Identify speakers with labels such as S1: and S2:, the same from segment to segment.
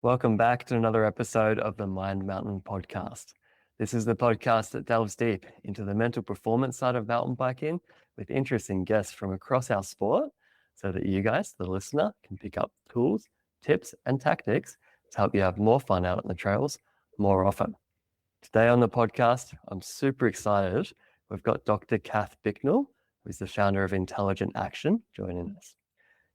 S1: Welcome back to another episode of the Mind Mountain podcast. This is the podcast that delves deep into the mental performance side of mountain biking with interesting guests from across our sport so that you guys, the listener, can pick up tools, tips, and tactics to help you have more fun out on the trails more often. Today on the podcast, I'm super excited. We've got Dr. Kath Bicknell, who's the founder of Intelligent Action, joining us.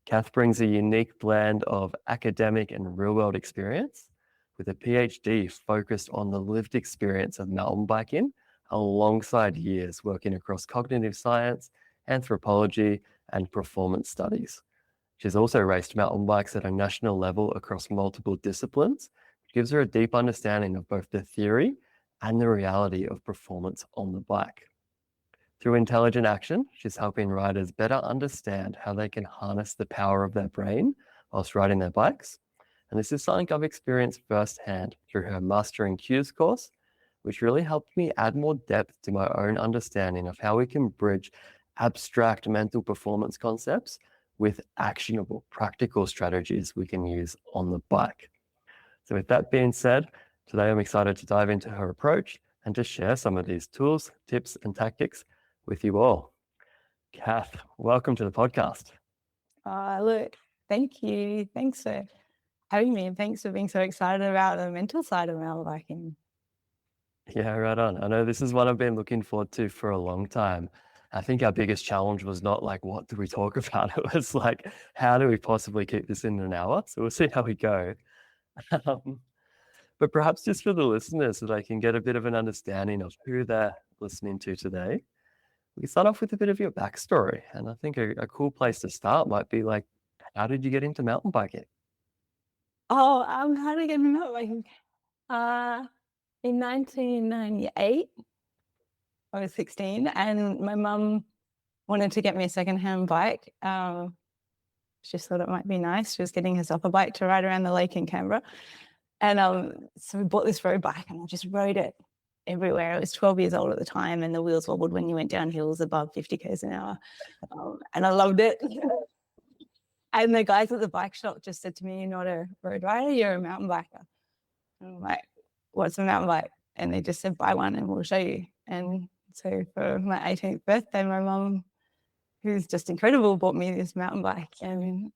S1: Kath brings a unique blend of academic and real-world experience with a PhD focused on the lived experience of mountain biking alongside years working across cognitive science, anthropology, and performance studies. She's also raced mountain bikes at a national level across multiple disciplines, which gives her a deep understanding of both the theory and the reality of performance on the bike. Through Intelligent Action, she's helping riders better understand how they can harness the power of their brain whilst riding their bikes. And this is something I've experienced firsthand through her Mastering Cues course, which really helped me add more depth to my own understanding of how we can bridge abstract mental performance concepts with actionable, practical strategies we can use on the bike. So with that being said, today I'm excited to dive into her approach and to share some of these tools, tips, and tactics with you all. Kath, welcome to the podcast.
S2: Look, thank you. Thanks for having me, and thanks for being so excited about the mental side of mountain biking.
S1: Yeah, right on. I know this is what I've been looking forward to for a long time. I think our biggest challenge was not like, what do we talk about? It was like, how do we possibly keep this in an hour? So we'll see how we go. But perhaps just for the listeners so they can get a bit of an understanding of who they're listening to today, we can start off with a bit of your backstory. And I think a cool place to start might be like, how did you get into mountain biking?
S2: How to get into mountain biking? In 1998, I was 16, and my mum wanted to get me a secondhand bike. She just thought it might be nice. She was getting herself a bike to ride around the lake in Canberra. And so we bought this road bike, and I just rode it everywhere. I was 12 years old at the time, and the wheels wobbled when you went down hills above 50 k's an hour. And I loved it. And the guys at the bike shop just said to me, "You're not a road rider, you're a mountain biker." And I'm like, "What's a mountain bike?" And they just said, "Buy one and we'll show you." And so for my 18th birthday, my mum, who's just incredible, bought me this mountain bike. And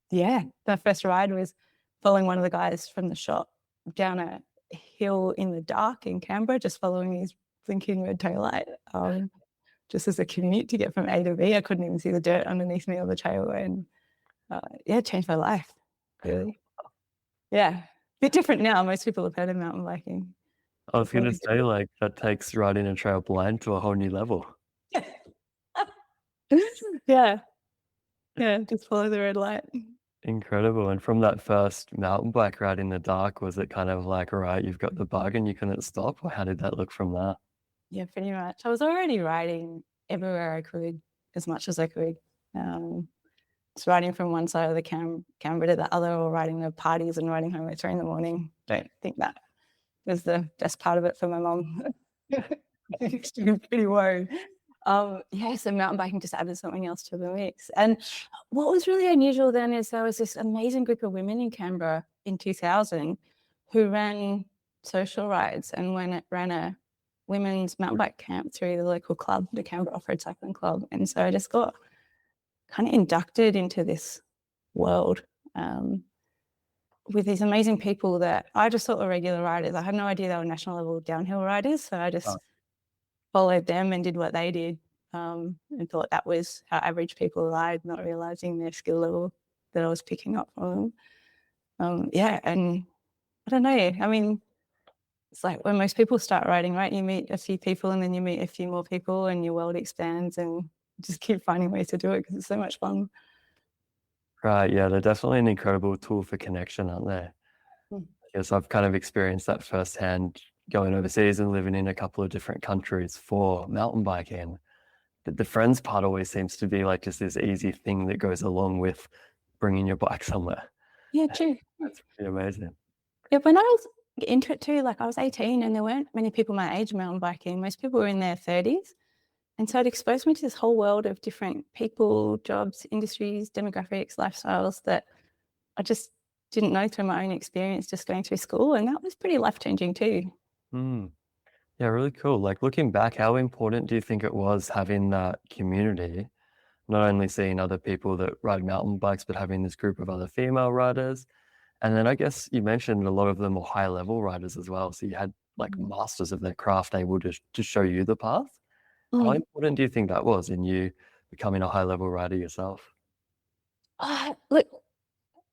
S2: the first ride was following one of the guys from the shop down a hill in the dark in Canberra, just following his blinking red taillight, just as a commute to get from A to B. I couldn't even see the dirt underneath me on the trail, and it changed my life, really. Yeah, bit different now. Most people have heard of mountain biking.
S1: I was going to say, like, that takes riding a trail blind to a whole new level.
S2: Yeah, just follow the red light.
S1: Incredible. And from that first mountain bike ride in the dark, was it kind of like, all right, you've got the bug and you couldn't stop? Or how did that look from there?
S2: Yeah, pretty much. I was already riding everywhere I could, as much as I could. Just riding from one side of the Canberra to the other, or riding the parties and riding home at 3 a.m. Don't think that was the best part of it for my mum. She was pretty worried. So mountain biking just added something else to the mix. And what was really unusual then is there was this amazing group of women in Canberra in 2000 who ran social rides and ran a women's mountain bike camp through the local club, the Canberra Off-Road Cycling Club. And so I just got kind of inducted into this world with these amazing people that I just thought were regular riders. I had no idea they were national level downhill riders. So I just followed them and did what they did, and thought that was how average people ride, not realizing their skill level that I was picking up from them. And I don't know. I mean, it's like when most people start riding, right? You meet a few people and then you meet a few more people and your world expands, and just keep finding ways to do it because it's so much fun.
S1: Right. Yeah, they're definitely an incredible tool for connection, aren't they? Yes, I've kind of experienced that firsthand going overseas and living in a couple of different countries for mountain biking. The friends part always seems to be like just this easy thing that goes along with bringing your bike somewhere.
S2: Yeah, true.
S1: That's pretty amazing.
S2: Yeah, when I was into it too, like I was 18 and there weren't many people my age mountain biking. Most people were in their 30s. And so it exposed me to this whole world of different people, jobs, industries, demographics, lifestyles that I just didn't know through my own experience just going through school, and that was pretty life-changing too.
S1: Mm. Yeah, really cool. Like looking back, how important do you think it was having that community, not only seeing other people that ride mountain bikes, but having this group of other female riders? And then I guess you mentioned a lot of them were high level riders as well. So you had like masters of their craft able to show you the path. How
S2: Mm.
S1: important do you think that was in you becoming a high level rider yourself?
S2: Look,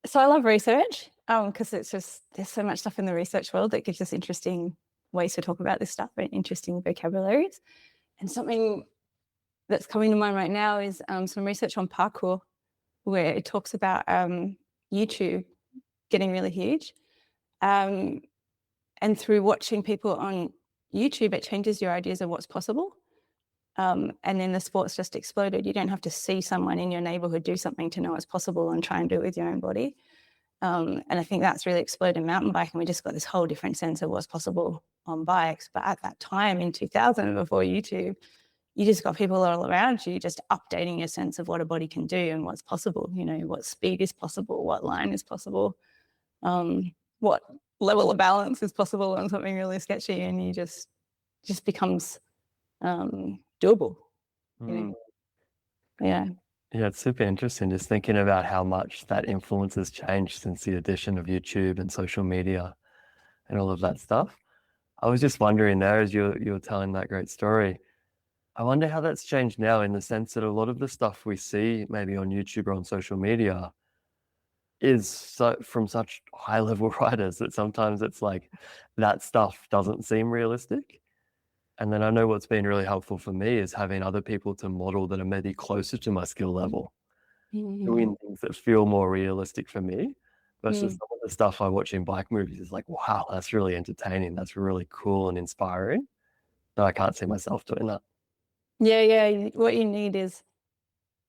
S2: so I love research because it's just there's so much stuff in the research world that gives us interesting ways to talk about this stuff and interesting vocabularies. And something that's coming to mind right now is some research on parkour, where it talks about YouTube getting really huge. And through watching people on YouTube, it changes your ideas of what's possible. And then the sport's just exploded. You don't have to see someone in your neighborhood do something to know it's possible and try and do it with your own body. And I think that's really exploded in mountain biking. We just got this whole different sense of what's possible on bikes. But at that time in 2000, before YouTube, you just got people all around you just updating your sense of what a body can do and what's possible, what speed is possible, what line is possible, what level of balance is possible on something really sketchy, and you just becomes doable.
S1: Mm.
S2: Yeah.
S1: Yeah, it's super interesting just thinking about how much that influence has changed since the addition of YouTube and social media and all of that stuff. I was just wondering there as you were telling that great story, I wonder how that's changed now in the sense that a lot of the stuff we see maybe on YouTube or on social media is from such high level writers that sometimes it's like that stuff doesn't seem realistic. And then I know what's been really helpful for me is having other people to model that are maybe closer to my skill level, doing things that feel more realistic for me versus
S2: Mm.
S1: some of the stuff I watch in bike movies is like, wow, that's really entertaining. That's really cool and inspiring. No, I can't see myself doing that.
S2: Yeah. What you need is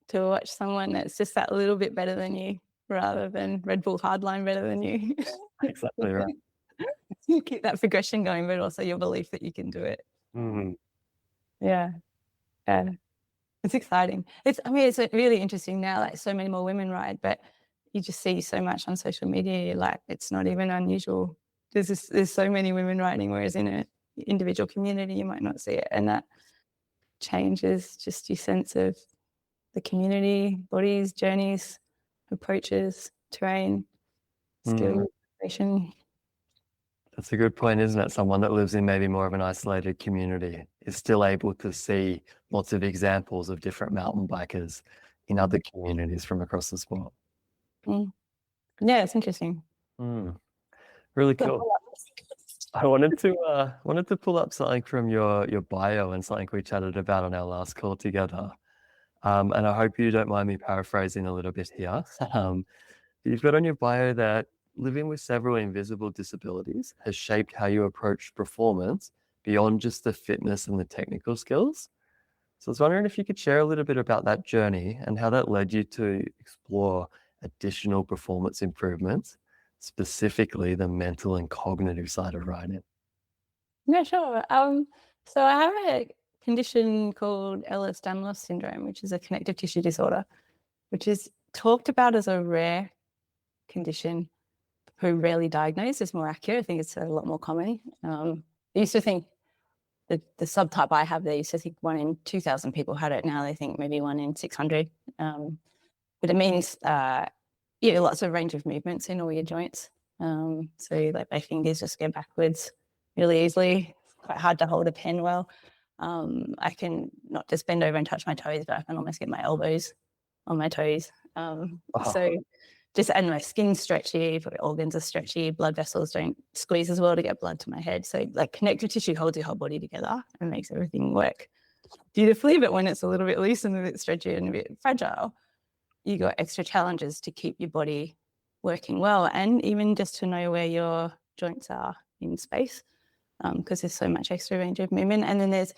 S2: to watch someone that's just that little bit better than you rather than Red Bull hardline better than you.
S1: Exactly right.
S2: You keep that progression going, but also your belief that you can do it.
S1: Mm.
S2: Yeah. Yeah. It's exciting. It's really interesting now, like so many more women ride, but you just see so much on social media, like it's not even unusual. There's so many women riding, whereas in an individual community, you might not see it. And that changes just your sense of the community, bodies, journeys, approaches, terrain,
S1: Mm.
S2: skill, motivation.
S1: That's a good point, isn't it? Someone that lives in maybe more of an isolated community is still able to see lots of examples of different mountain bikers in other communities from across the sport.
S2: Mm. Yeah, it's interesting.
S1: Mm. Really cool. I wanted to pull up something from your bio and something we chatted about on our last call together. And I hope you don't mind me paraphrasing a little bit here. You've got on your bio that living with several invisible disabilities has shaped how you approach performance beyond just the fitness and the technical skills. So I was wondering if you could share a little bit about that journey and how that led you to explore additional performance improvements, specifically the mental and cognitive side of riding.
S2: Yeah, sure. So I have a condition called Ehlers-Danlos Syndrome, which is a connective tissue disorder, which is talked about as a rare condition, who rarely diagnosed is more accurate. I think it's a lot more common. I used to think the subtype I have, they used to think 1 in 2,000 people had it. Now they think maybe 1 in 600. But it means, lots of range of movements in all your joints. So like my fingers just go backwards really easily. It's quite hard to hold a pen well. I can not just bend over and touch my toes, but I can almost get my elbows on my toes. So just, and my skin's stretchy, my organs are stretchy, blood vessels don't squeeze as well to get blood to my head. So like connective tissue holds your whole body together and makes everything work beautifully. But when it's a little bit loose and a bit stretchy and a bit fragile, you got extra challenges to keep your body working well, and even just to know where your joints are in space, because there's so much extra range of movement. And then there's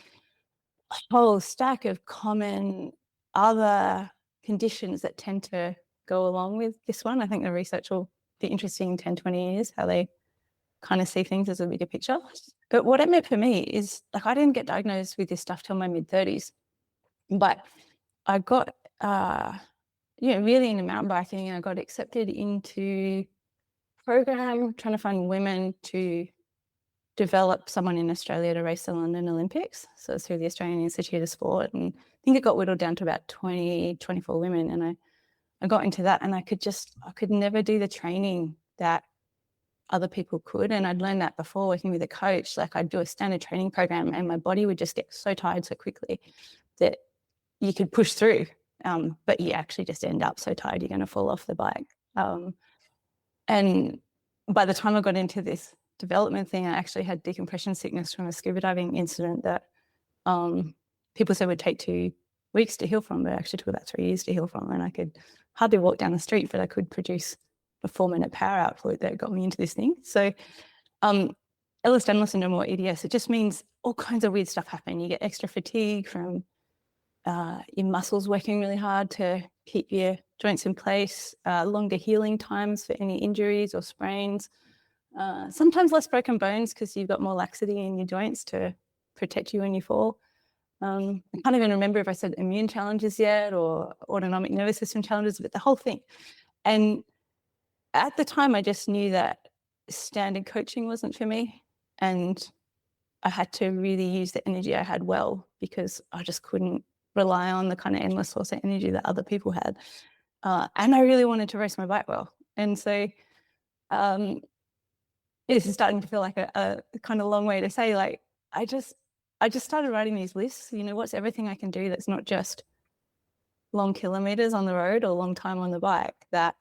S2: a whole stack of common other conditions that tend to go along with this one. I think the research will be interesting in 10, 20 years, how they kind of see things as a bigger picture. But what it meant for me is, like, I didn't get diagnosed with this stuff till my mid-30s, but I got really into mountain biking, and I got accepted into program trying to find women to develop someone in Australia to race the London Olympics. So it's through the Australian Institute of Sport. And I think it got whittled down to about 20, 24 women. And I got into that, and I could never do the training that other people could. And I'd learned that before working with a coach. Like, I'd do a standard training program and my body would just get so tired so quickly that you could push through. But you actually just end up so tired, you're going to fall off the bike. And by the time I got into this development thing, I actually had decompression sickness from a scuba diving incident that people said would take 2 weeks to heal from, but it actually took about 3 years to heal from. And I could hardly walk down the street, but I could produce a 4-minute power output that got me into this thing. So Ehlers-Danlos Syndrome, or EDS, it just means all kinds of weird stuff happen. You get extra fatigue from your muscles working really hard to keep your joints in place, longer healing times for any injuries or sprains, sometimes less broken bones because you've got more laxity in your joints to protect you when you fall. I can't even remember if I said immune challenges yet or autonomic nervous system challenges, but the whole thing. And at the time, I just knew that standard coaching wasn't for me, and I had to really use the energy I had well, because I just couldn't rely on the kind of endless source of energy that other people had. And I really wanted to race my bike well. And so this is starting to feel like a kind of long way to say, like, I just started writing these lists. What's everything I can do that's not just long kilometers on the road or long time on the bike that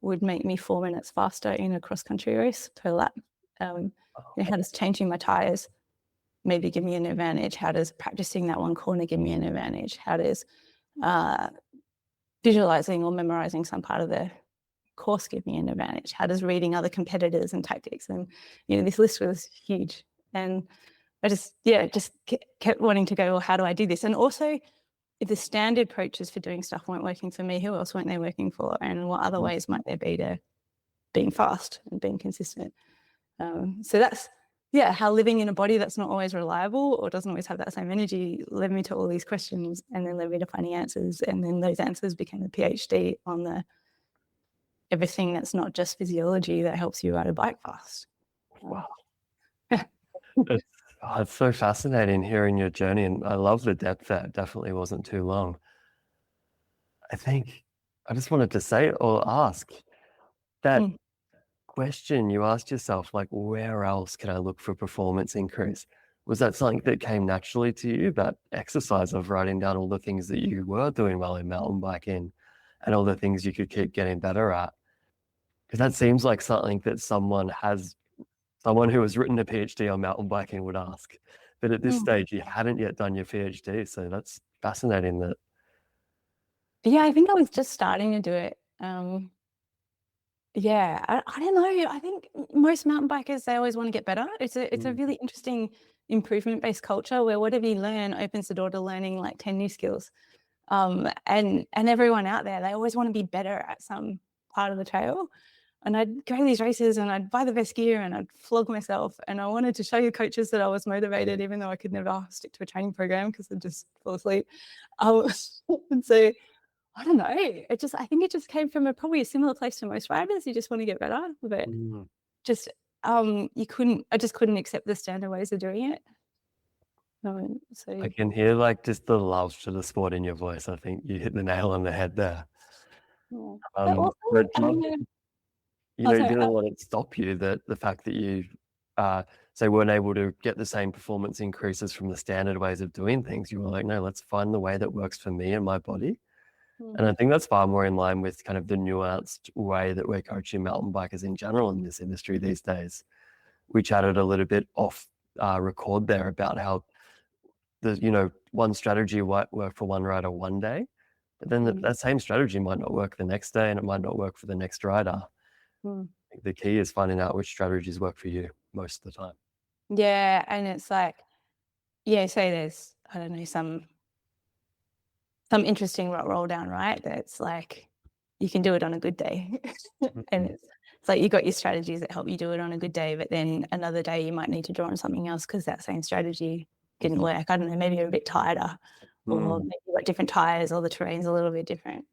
S2: would make me 4 minutes faster in a cross-country race per lap? How does changing my tires maybe give me an advantage? How does practicing that one corner give me an advantage? How does visualizing or memorizing some part of the course give me an advantage? How does reading other competitors and tactics? And this list was huge, and I just kept wanting to go, well, how do I do this? And also, if the standard approaches for doing stuff weren't working for me, who else weren't they working for? And what other ways might there be to being fast and being consistent? So that's how living in a body that's not always reliable or doesn't always have that same energy led me to all these questions, and then led me to finding answers. And then those answers became a PhD on the everything that's not just physiology that helps you ride a bike fast.
S1: Wow. It's so fascinating hearing your journey, and I love the depth there. It definitely wasn't too long. I think I just wanted to say or ask that question you asked yourself, like, where else can I look for performance increase? Was that something that came naturally to you, that exercise of writing down all the things that you were doing well in mountain biking and all the things you could keep getting better at? Because that seems like something that someone who has written a PhD on mountain biking would ask. But at this stage, you hadn't yet done your PhD. So that's fascinating that.
S2: Yeah, I think I was just starting to do it. I don't know. I think most mountain bikers, they always want to get better. It's a really interesting improvement-based culture where whatever you learn opens the door to learning like 10 new skills. And everyone out there, they always want to be better at some part of the trail. And I'd go to these races and I'd buy the best gear and I'd flog myself. And I wanted to show the coaches that I was motivated, even though I could never stick to a training program because I'd just fall asleep. And so, I don't know. I think it just came from probably a similar place to most riders. You just want to get better, but I just couldn't accept the standard ways of doing it. So
S1: I can hear like just the love for the sport in your voice. I think you hit the nail on the head there. You didn't let it stop you, that the fact that you say weren't able to get the same performance increases from the standard ways of doing things. You were like, no, let's find the way that works for me and my body. And I think that's far more in line with kind of the nuanced way that we're coaching mountain bikers in general in this industry these days. We chatted a little bit off record there about how one strategy might work for one rider one day, but then that same strategy might not work the next day, and it might not work for the next rider. I think the key is finding out which strategies work for you most of the time.
S2: Yeah, and it's like, say there's, I don't know, some interesting roll down, right? That's like, you can do it on a good day. And it's like, you got your strategies that help you do it on a good day, but then another day you might need to draw on something else because that same strategy didn't work. I don't know, maybe you're a bit tighter, or maybe you've got different tires, or the terrain's a little bit different.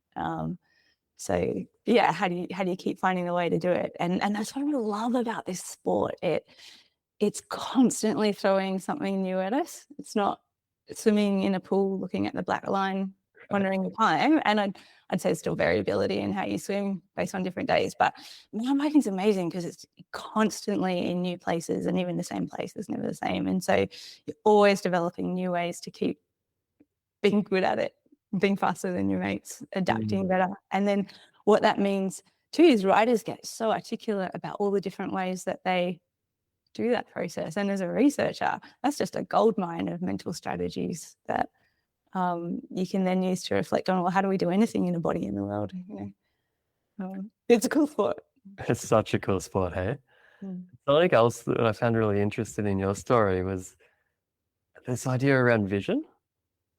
S2: So yeah, how do you keep finding a way to do it? And that's what I love about this sport. It's constantly throwing something new at us. It's not swimming in a pool looking at the black line, wondering the time. And I'd say there's still variability in how you swim based on different days. But mountain biking is amazing because it's constantly in new places, and even the same place is never the same. And so you're always developing new ways to keep being good at it, being faster than your mates, adapting better. And then what that means too is riders get so articulate about all the different ways that they do that process. And as a researcher, that's just a goldmine of mental strategies that you can then use to reflect on, well, how do we do anything in a body in the world? It's a cool sport.
S1: It's such a cool sport, hey?
S2: Mm.
S1: Something else that I found really interesting in your story was this idea around vision.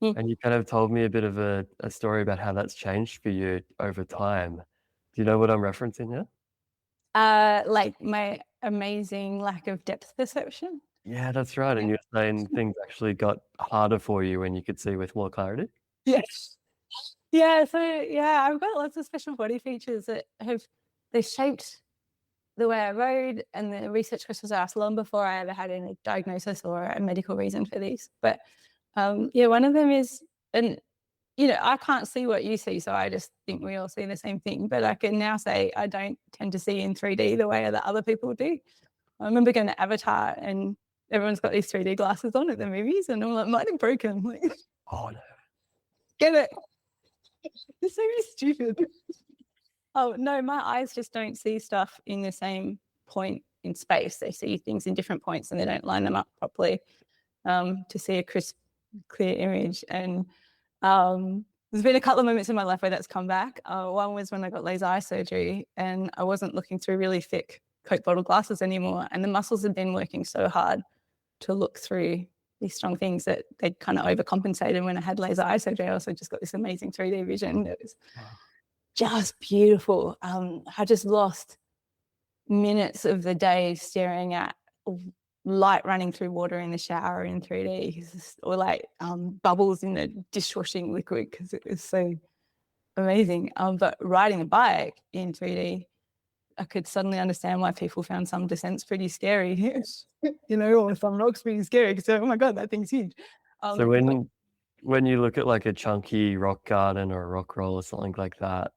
S1: And you kind of told me a bit of a story about how that's changed for you over time. Do you know what I'm referencing here?
S2: Like my amazing lack of depth perception.
S1: Yeah, that's right. And you're saying things actually got harder for you when you could see with more clarity?
S2: Yes. Yeah, so yeah, I've got lots of special body features that they shaped the way I rode, and the research questions I asked long before I ever had any diagnosis or a medical reason for these. But yeah, one of them is, and I can't see what you see, so I just think we all see the same thing. But I can now say I don't tend to see in 3D the way that other people do. I remember going to Avatar, and everyone's got these 3D glasses on at the movies, and I'm like, mine are broken. I'm like,
S1: Oh, no.
S2: get it. It's so stupid. Oh, no, my eyes just don't see stuff in the same point in space. They see things in different points, and they don't line them up properly to see a crisp, clear image. And there's been a couple of moments in my life where that's come back. One was when I got laser eye surgery, and I wasn't looking through really thick Coke bottle glasses anymore. And the muscles had been working so hard to look through these strong things that they'd kind of overcompensated. When I had laser eye surgery, I also just got this amazing 3D vision. It was just beautiful. I just lost minutes of the day staring at light running through water in the shower in 3D, or like bubbles in the dishwashing liquid, because it was so amazing. But riding a bike in 3D, I could suddenly understand why people found some descents pretty scary, or some rocks pretty scary, because oh my God, that thing's huge.
S1: So when you look at like a chunky rock garden or a rock roll or something like that,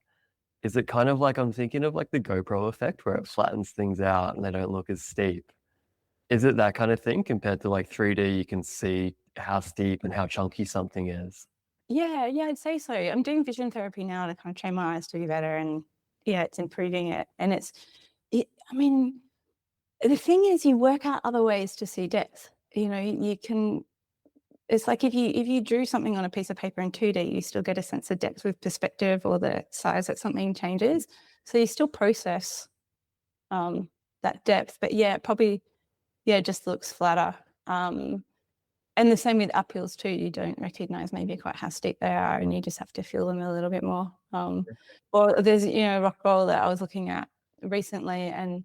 S1: is it kind of like, I'm thinking of like the GoPro effect where it flattens things out and they don't look as steep? Is it that kind of thing compared to like 3D, you can see how steep and how chunky something is?
S2: Yeah, I'd say so. I'm doing vision therapy now to kind of train my eyes to be better, and yeah, it's improving it. And I mean, the thing is, you work out other ways to see depth. You can. It's like if you drew something on a piece of paper in 2D, you still get a sense of depth with perspective or the size that something changes. So you still process that depth, but yeah, it probably just looks flatter. And the same with uphills too. You don't recognize maybe quite how steep they are, and you just have to feel them a little bit more. Or there's a rock roll that I was looking at recently, and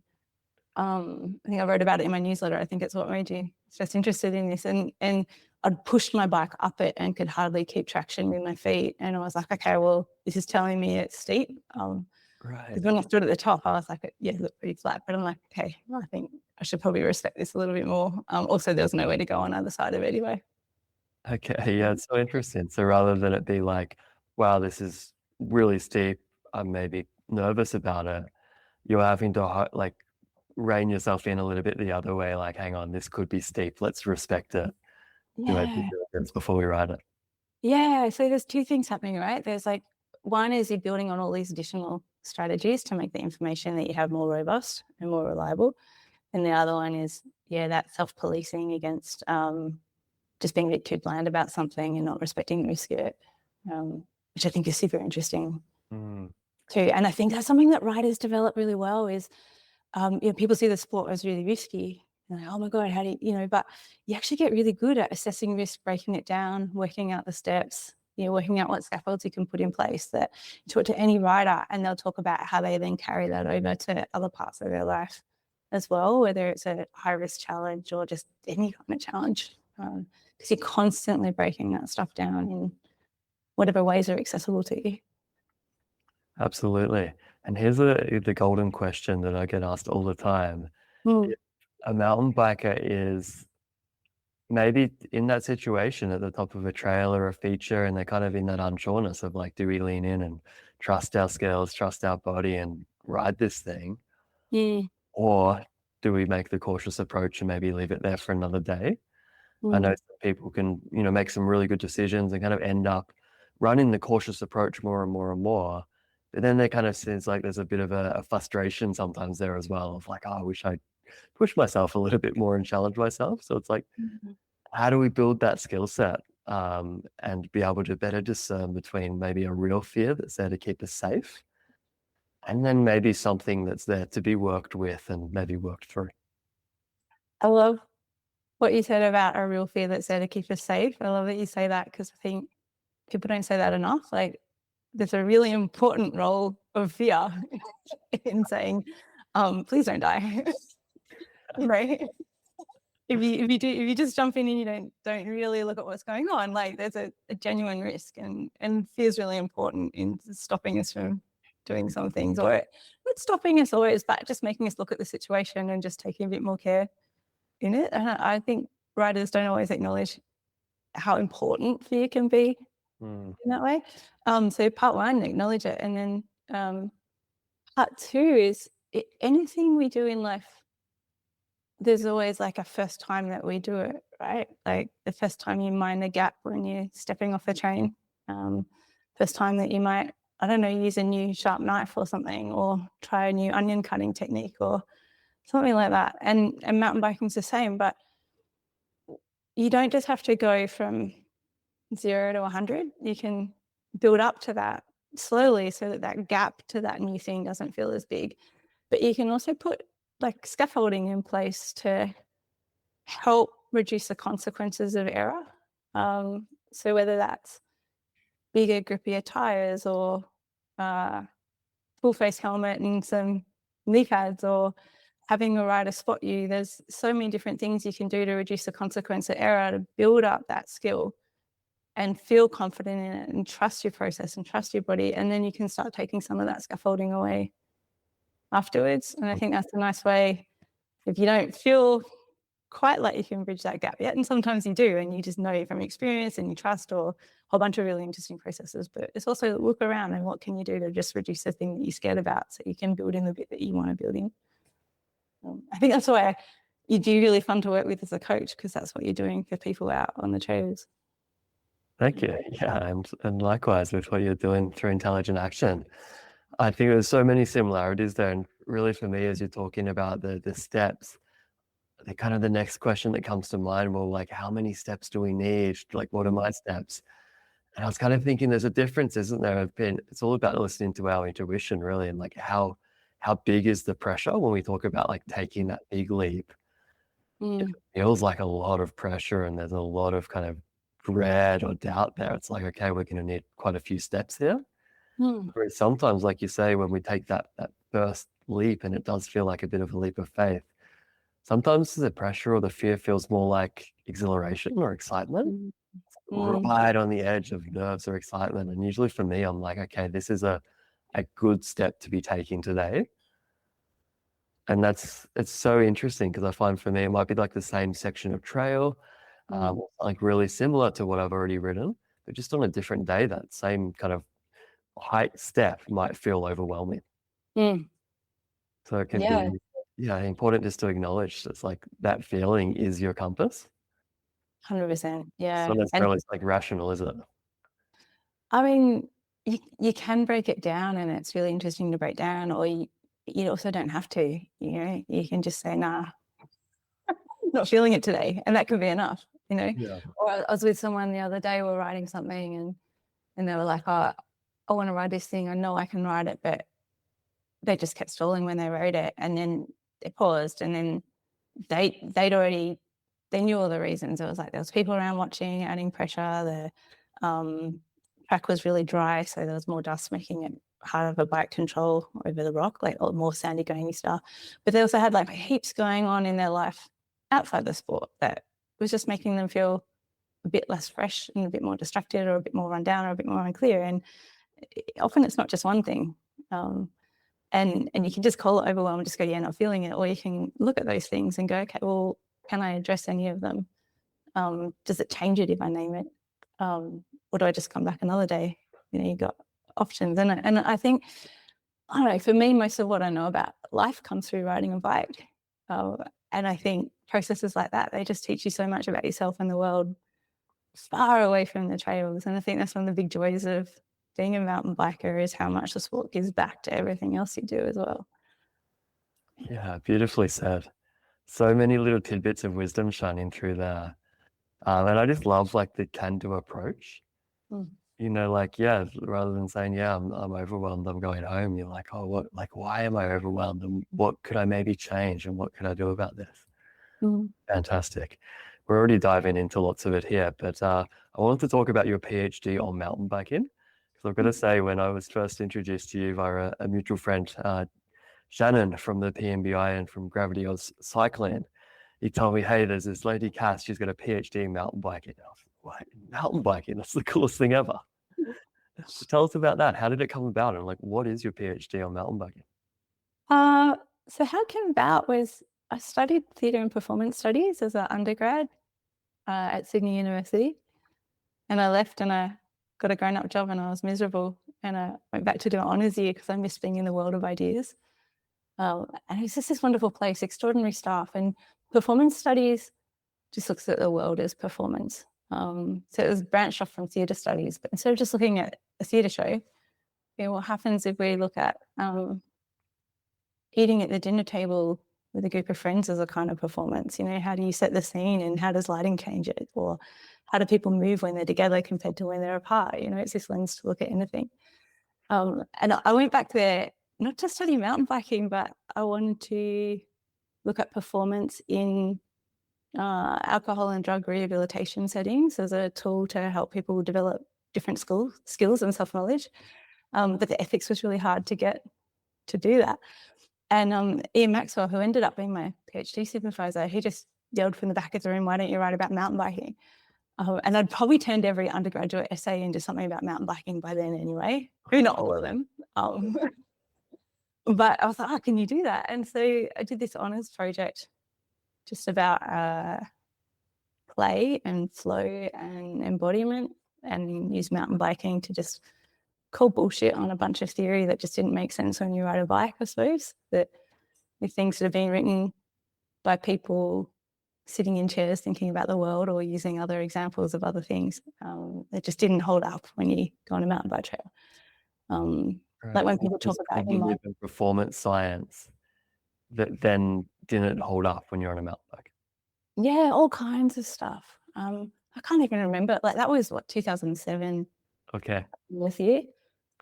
S2: I think I wrote about it in my newsletter. I think it's what made you just interested in this. And I'd pushed my bike up it and could hardly keep traction with my feet. And I was like, okay, well, this is telling me it's steep.
S1: Right.
S2: Because when I stood at the top, I was like, yeah, it looked pretty flat. But I'm like, okay, well, I think I should probably respect this a little bit more. Also, there was no way to go on either side of it anyway.
S1: Okay, yeah, it's so interesting. So rather than it be like, wow, this is really steep, I'm maybe nervous about it, you're having to like rein yourself in a little bit the other way, like, hang on, this could be steep, let's respect it. Do our due diligence before we ride it.
S2: Yeah, so there's two things happening, right? There's like, one is you're building on all these additional strategies to make the information that you have more robust and more reliable. And the other one is, that self-policing against just being a bit too bland about something and not respecting the risk of it, which I think is super interesting too. And I think that's something that riders develop really well is, people see the sport as really risky. And like, oh my God, how do you, but you actually get really good at assessing risk, breaking it down, working out the steps, working out what scaffolds you can put in place. That you talk to any rider and they'll talk about how they then carry that over to other parts of their life as well, whether it's a high risk challenge or just any kind of challenge, because you're constantly breaking that stuff down in whatever ways are accessible to you.
S1: Absolutely. And here's the golden question that I get asked all the time.
S2: Mm.
S1: If a mountain biker is maybe in that situation at the top of a trail or a feature, and they're kind of in that unsureness of like, do we lean in and trust our skills, trust our body and ride this thing?
S2: Mm.
S1: Or do we make the cautious approach and maybe leave it there for another day? I know
S2: Mm.
S1: some people can, make some really good decisions and kind of end up running the cautious approach more and more and more. But then there kind of seems like there's a bit of a frustration sometimes there as well of like, oh, I wish I'd push myself a little bit more and challenge myself. So it's like,
S2: Mhm.
S1: how do we build that skill set and be able to better discern between maybe a real fear that's there to keep us safe and then maybe something that's there to be worked with and maybe worked through?
S2: I love what you said about a real fear that's there to keep us safe. I love that you say that because I think people don't say that enough. Like, there's a really important role of fear in saying, please don't die. Right? If you just jump in and you don't really look at what's going on, like there's a genuine risk, and fear is really important in stopping us from doing some things, or not stopping us always, but just making us look at the situation and just taking a bit more care in it. And I think writers don't always acknowledge how important fear can be
S1: Mm,
S2: in that way. So part one, acknowledge it, and then part two is anything we do in life, there's always like a first time that we do it, right? Like the first time you mind the gap when you're stepping off the train. Um, first time that you might, I don't know, use a new sharp knife or something, or try a new onion cutting technique or something like that. And mountain biking's the same, but you don't just have to go from 0 to 100. You can build up to that slowly so that that gap to that new thing doesn't feel as big. But you can also put like scaffolding in place to help reduce the consequences of error. So whether that's bigger, grippier tires, or uh, full face helmet and some knee pads, or having a rider spot you, there's so many different things you can do to reduce the consequence of error to build up that skill and feel confident in it and trust your process and trust your body. And then you can start taking some of that scaffolding away afterwards. And I think that's a nice way, if you don't feel quite like you can bridge that gap yet, and sometimes you do, and you just know from experience and you trust, or a whole bunch of really interesting processes. But it's also look around and what can you do to just reduce the thing that you're scared about so you can build in the bit that you want to build in. I think that's why you'd be really fun to work with as a coach, because that's what you're doing for people out on the trails.
S1: thank you. Yeah, and likewise with what you're doing through intelligent action. I think there's so many similarities there. And really for me, as you're talking about the steps, the kind of the next question that comes to mind, well, like how many steps do we need? Like what are my steps? And I was kind of thinking there's a difference, isn't there? It's all about listening to our intuition really, and like how big is the pressure when we talk about like taking that big leap? If
S2: Mm.
S1: it feels like a lot of pressure and there's a lot of kind of dread or doubt there, it's like, okay, we're gonna need quite a few steps here.
S2: Mm.
S1: Whereas sometimes, like you say, when we take that first leap and it does feel like a bit of a leap of faith, sometimes the pressure or the fear feels more like exhilaration or excitement,
S2: Mm. Mm.
S1: right on the edge of nerves or excitement. And usually for me, I'm like, okay, this is a good step to be taking today. And it's so interesting because I find for me, it might be like the same section of trail,
S2: Mm.
S1: like really similar to what I've already ridden, but just on a different day, that same kind of height step might feel overwhelming.
S2: Mm.
S1: So it can
S2: Yeah,
S1: be, yeah, important just to acknowledge it's like that feeling is your compass.
S2: 100%.
S1: It's
S2: Yeah.
S1: not
S2: And
S1: necessarily like rational, is it?
S2: I mean, you can break it down, and it's really interesting to break down, or you also don't have to, you can just say, nah, not feeling it today. And that could be enough, you know.
S1: Yeah.
S2: Or I was with someone the other day, we were writing something, and they were like, oh, I want to ride this thing. I know I can ride it, but they just kept stalling when they rode it. And then they paused, and then they'd already, they knew all the reasons. It was like there was people around watching, adding pressure. The track was really dry, so there was more dust making it harder for bike control over the rock, like more sandy grainy stuff. But they also had like heaps going on in their life outside the sport that was just making them feel a bit less fresh and a bit more distracted, or a bit more run down, or a bit more unclear. And often it's not just one thing. And you can just call it overwhelm, just go, yeah, not feeling it. Or you can look at those things and go, okay, well, can I address any of them? Does it change it if I name it? Or do I just come back another day? You've got options. And I think, I don't know, for me, most of what I know about life comes through riding a bike. And I think processes like that, they just teach you so much about yourself and the world far away from the trails. And I think that's one of the big joys of being a mountain biker, is how much the sport gives back to everything else you do as well.
S1: Yeah, beautifully said. So many little tidbits of wisdom shining through there. And I just love like the can-do approach. Rather than saying, yeah, I'm overwhelmed, I'm going home, you're like, oh, what, like, why am I overwhelmed? And what could I maybe change? And what could I do about this? Fantastic. We're already diving into lots of it here, but I wanted to talk about your PhD on mountain biking. Because I've got to say, when I was first introduced to you via a mutual friend, Shannon from the PMBI and from Gravity Oz Cycling, he told me, hey, there's this lady, Kath, she's got a PhD in mountain biking. I was like, mountain biking? That's the coolest thing ever. So tell us about that. How did it come about? And like, what is your PhD on mountain biking?
S2: So how it came about was I studied theatre and performance studies as an undergrad at Sydney University. And I left and I got a grown-up job and I was miserable. And I went back to do an honours year because I missed being in the world of ideas. And it's just this wonderful place, extraordinary staff. And performance studies just looks at the world as performance. So it was branched off from theatre studies. But instead of just looking at a theatre show, what happens if we look at eating at the dinner table with a group of friends as a kind of performance? How do you set the scene and how does lighting change it? Or how do people move when they're together compared to when they're apart? It's this lens to look at anything. And I went back there not to study mountain biking, but I wanted to look at performance in alcohol and drug rehabilitation settings as a tool to help people develop different skills and self-knowledge. But the ethics was really hard to get to do that. And Ian Maxwell, who ended up being my PhD supervisor, he just yelled from the back of the room, why don't you write about mountain biking? And I'd probably turned every undergraduate essay into something about mountain biking by then anyway. Maybe not all of them. But I was like, can you do that? And so I did this honours project just about play and flow and embodiment, and use mountain biking to just call bullshit on a bunch of theory that just didn't make sense when you ride a bike, I suppose. That with things that have been written by people sitting in chairs thinking about the world or using other examples of other things, that just didn't hold up when you go on a mountain bike trail.
S1: Right.
S2: Like when people talk about
S1: performance science that then didn't hold up when you're on a mountain bike.
S2: Yeah, all kinds of stuff. I can't even remember. Like that was 2007.
S1: Okay.
S2: This year.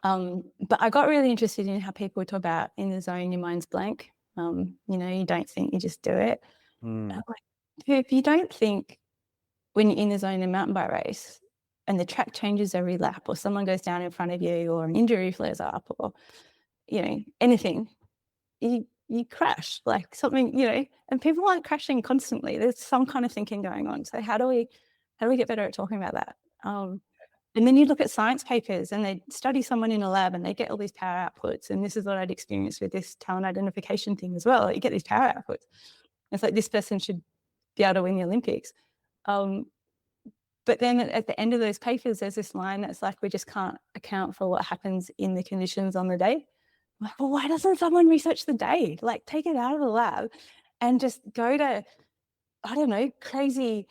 S2: But I got really interested in how people talk about in the zone, your mind's blank. You don't think, you just do it. Like, if you don't think when you're in the zone in a mountain bike race and the track changes every lap, or someone goes down in front of you, or an injury flares up, or anything, you crash, like something, and people aren't crashing constantly. There's some kind of thinking going on. So how do we get better at talking about that? And then you look at science papers and they study someone in a lab and they get all these power outputs. And this is what I'd experienced with this talent identification thing as well. You get these power outputs. It's like this person should be able to win the Olympics. But then at the end of those papers, there's this line that's like, we just can't account for what happens in the conditions on the day. I'm like, well, why doesn't someone research the day? Like, take it out of the lab and just go to, I don't know, crazy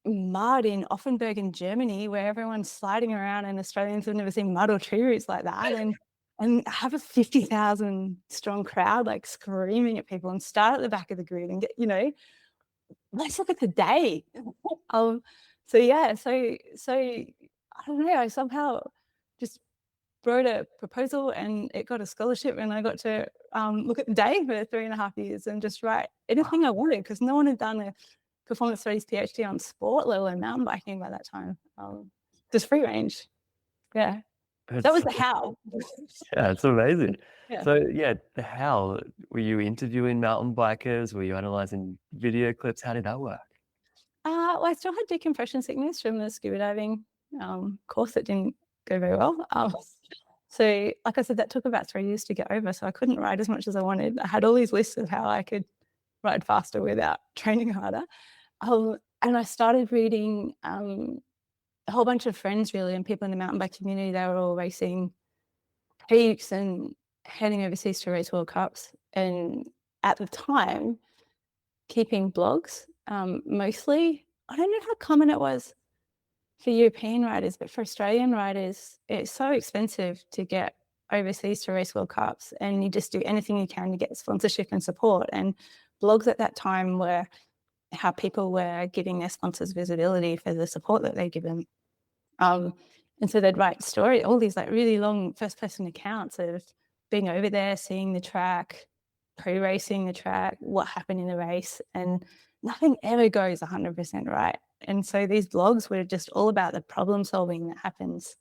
S2: mud in Offenburg in Germany where everyone's sliding around and Australians have never seen mud or tree roots like that, and have a 50,000 strong crowd like screaming at people and start at the back of the grid and get, let's look at the day. So I don't know, I somehow just wrote a proposal and it got a scholarship and I got to look at the day for 3.5 years and just write anything I wanted, because no one had done a performance studies PhD on sport, let alone mountain biking by that time. Just free range. Yeah. That was the how.
S1: Yeah, it's amazing.
S2: Yeah.
S1: So the how, were you interviewing mountain bikers? Were you analyzing video clips? How did that work?
S2: Well, I still had decompression sickness from the scuba diving course that didn't go very well. So like I said, that took about 3 years to get over. So I couldn't ride as much as I wanted. I had all these lists of how I could ride faster without training harder. And I started reading a whole bunch of friends really and people in the mountain bike community. They were all racing peaks and heading overseas to race World Cups. And at the time, keeping blogs mostly. I don't know how common it was for European riders, but for Australian riders, it's so expensive to get overseas to race World Cups, and you just do anything you can to get sponsorship and support. And blogs at that time were how people were giving their sponsors visibility for the support that they give them. And so they'd write all these like really long first-person accounts of being over there, seeing the track, pre-racing the track, what happened in the race, and nothing ever goes 100% right. And so these blogs were just all about the problem solving that happens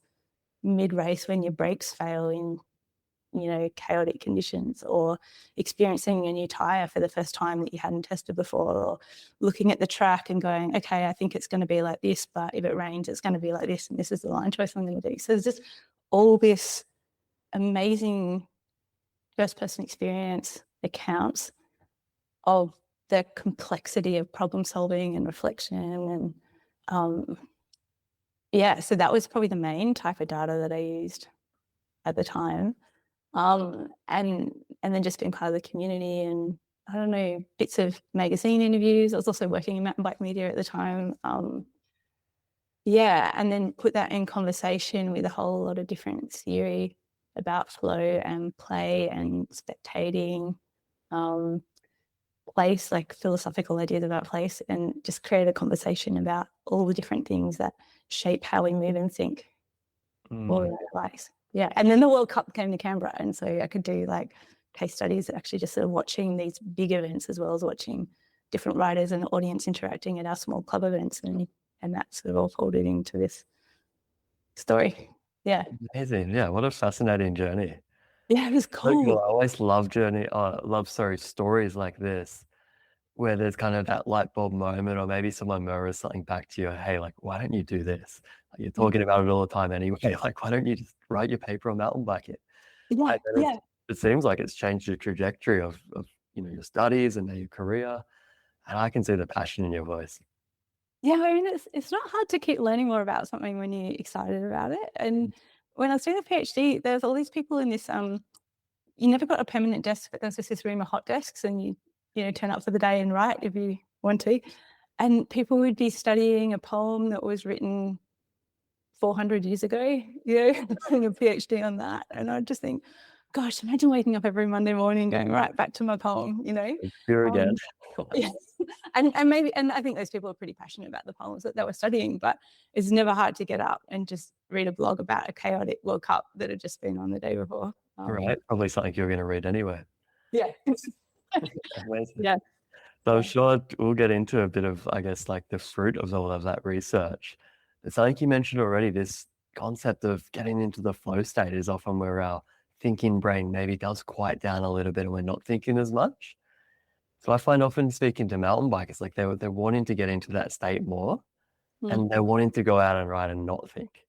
S2: mid-race when your brakes fail in, chaotic conditions, or experiencing a new tire for the first time that you hadn't tested before, or looking at the track and going, okay, I think it's going to be like this, but if it rains, it's going to be like this, and this is the line choice I'm going to do. So there's just all this amazing first-person experience accounts of the complexity of problem solving and reflection. And so that was probably the main type of data that I used at the time. And then just being part of the community and, I don't know, bits of magazine interviews. I was also working in mountain bike media at the time. And then put that in conversation with a whole lot of different theory about flow and play and spectating, place, like philosophical ideas about place, and just create a conversation about all the different things that shape how we move and think while we're in place. Yeah. And then the World Cup came to Canberra, and so I could do like case studies, actually just sort of watching these big events as well as watching different riders and the audience interacting at our small club events, and that sort of all folded into this story. Yeah.
S1: Amazing. Yeah, what a fascinating journey.
S2: Yeah, it was
S1: So cool.
S2: cool.
S1: I always love stories like this, where there's kind of that light bulb moment, or maybe someone mirrors something back to you. Hey, like, why don't you do this? Like, you're talking about it all the time anyway. Like, why don't you just write your paper on mountain biking?
S2: Yeah.
S1: And then
S2: Yeah.
S1: it seems like it's changed your trajectory of your studies and now your career. And I can see the passion in your voice.
S2: Yeah, I mean, it's not hard to keep learning more about something when you're excited about it. And when I was doing the PhD, there's all these people in this, you never got a permanent desk, but there's just this room of hot desks, and you turn up for the day and write if you want to. And people would be studying a poem that was written 400 years ago, doing a PhD on that. And I just think, gosh, imagine waking up every Monday morning and going, right, back to my poem,
S1: Here again.
S2: Yeah. And I think those people are pretty passionate about the poems that they were studying, but it's never hard to get up and just read a blog about a chaotic World Cup that had just been on the day before.
S1: Right. Probably something you're going to read anyway.
S2: Yeah.
S1: Amazing.
S2: Yeah.
S1: So I'm sure we'll get into a bit of, I guess, like the fruit of all of that research. But something you mentioned already, this concept of getting into the flow state is often where our thinking brain maybe does quiet down a little bit and we're not thinking as much. So I find often speaking to mountain bikers, like they're wanting to get into that state more, and they're wanting to go out and ride and not think.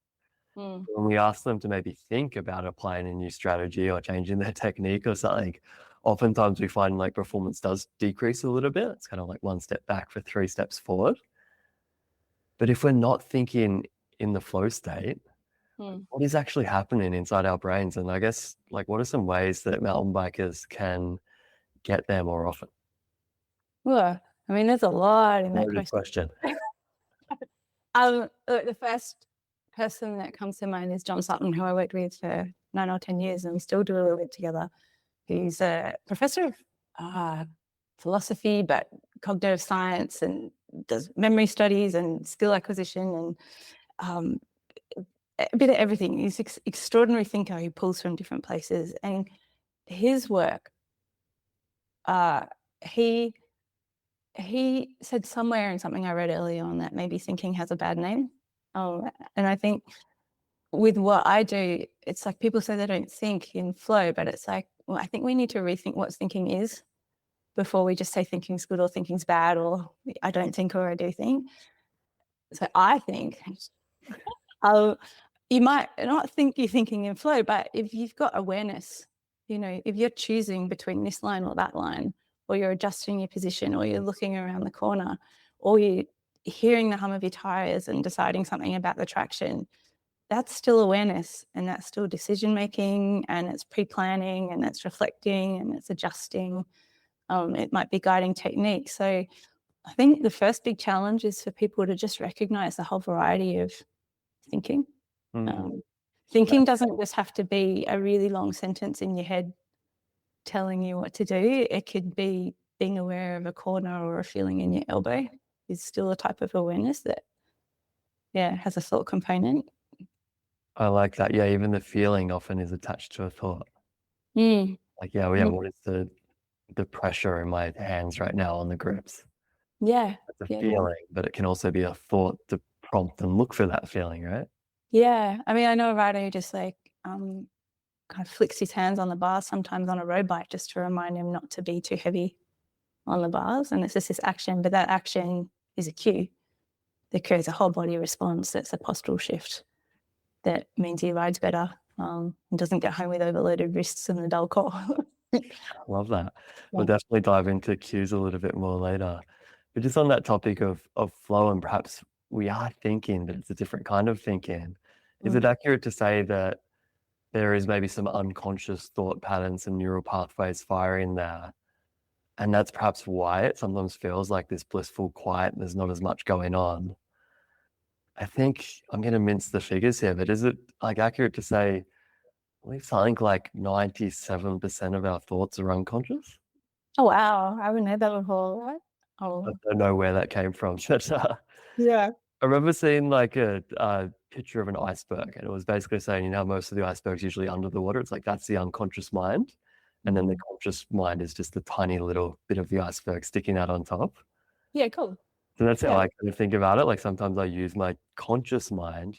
S1: When we ask them to maybe think about applying a new strategy or changing their technique or something, oftentimes we find like performance does decrease a little bit. It's kind of like one step back for 3 steps forward. But if we're not thinking in the flow state, what is actually happening inside our brains? And I guess, like, what are some ways that mountain bikers can get there more often?
S2: Well, I mean, there's a lot in that
S1: Loaded
S2: question.
S1: question.
S2: The first person that comes to mind is John Sutton, who I worked with for 9 or 10 years, and we still do a little bit together. He's a professor of philosophy, but cognitive science, and does memory studies and skill acquisition and a bit of everything. He's an extraordinary thinker who pulls from different places. And his work, he said somewhere in something I read earlier on that maybe thinking has a bad name. And I think with what I do, it's like people say they don't think in flow, but it's like, well, I think we need to rethink what thinking is before we just say thinking's good or thinking's bad, or I don't think or I do think. So I think you might not think you're thinking in flow, but if you've got awareness, if you're choosing between this line or that line, or you're adjusting your position, or you're looking around the corner, or you're hearing the hum of your tires and deciding something about the traction, that's still awareness, and that's still decision making, and it's pre-planning, and it's reflecting, and it's adjusting. It might be guiding technique. So I think the first big challenge is for people to just recognize the whole variety of thinking.
S1: Mm.
S2: Thinking doesn't just have to be a really long sentence in your head telling you what to do. It could be being aware of a corner or a feeling in your elbow is still a type of awareness that, has a thought component.
S1: I like that. Yeah, even the feeling often is attached to a thought.
S2: Mm.
S1: Like, yeah, what is the pressure in my hands right now on the grips?
S2: Yeah.
S1: It's a
S2: Yeah.
S1: feeling, but it can also be a thought to prompt and look for that feeling, right?
S2: Yeah. I mean, I know a rider who just kind of flicks his hands on the bars sometimes on a road bike just to remind him not to be too heavy on the bars. And it's just this action, but that action is a cue that creates a whole body response. That's a postural shift that means he rides better and doesn't get home with overloaded wrists and a dull core.
S1: I love that. We'll
S2: Yeah.
S1: definitely dive into cues a little bit more later. But just on that topic of flow, and perhaps we are thinking, but it's a different kind of thinking. Is it accurate to say that there is maybe some unconscious thought patterns and neural pathways firing there? And that's perhaps why it sometimes feels like this blissful quiet, and there's not as much going on. I think I'm going to mince the figures here, but is it accurate to say, I believe something like 97% of our thoughts are unconscious?
S2: Oh, wow. I haven't heard that before. What?
S1: I
S2: Oh,
S1: don't know where that came from. But,
S2: yeah.
S1: I remember seeing a picture of an iceberg, and it was basically saying, most of the iceberg's usually under the water. It's like that's the unconscious mind. And then the conscious mind is just a tiny little bit of the iceberg sticking out on top.
S2: Yeah, cool.
S1: So that's how
S2: Yeah.
S1: I kind of think about it. Like sometimes I use my conscious mind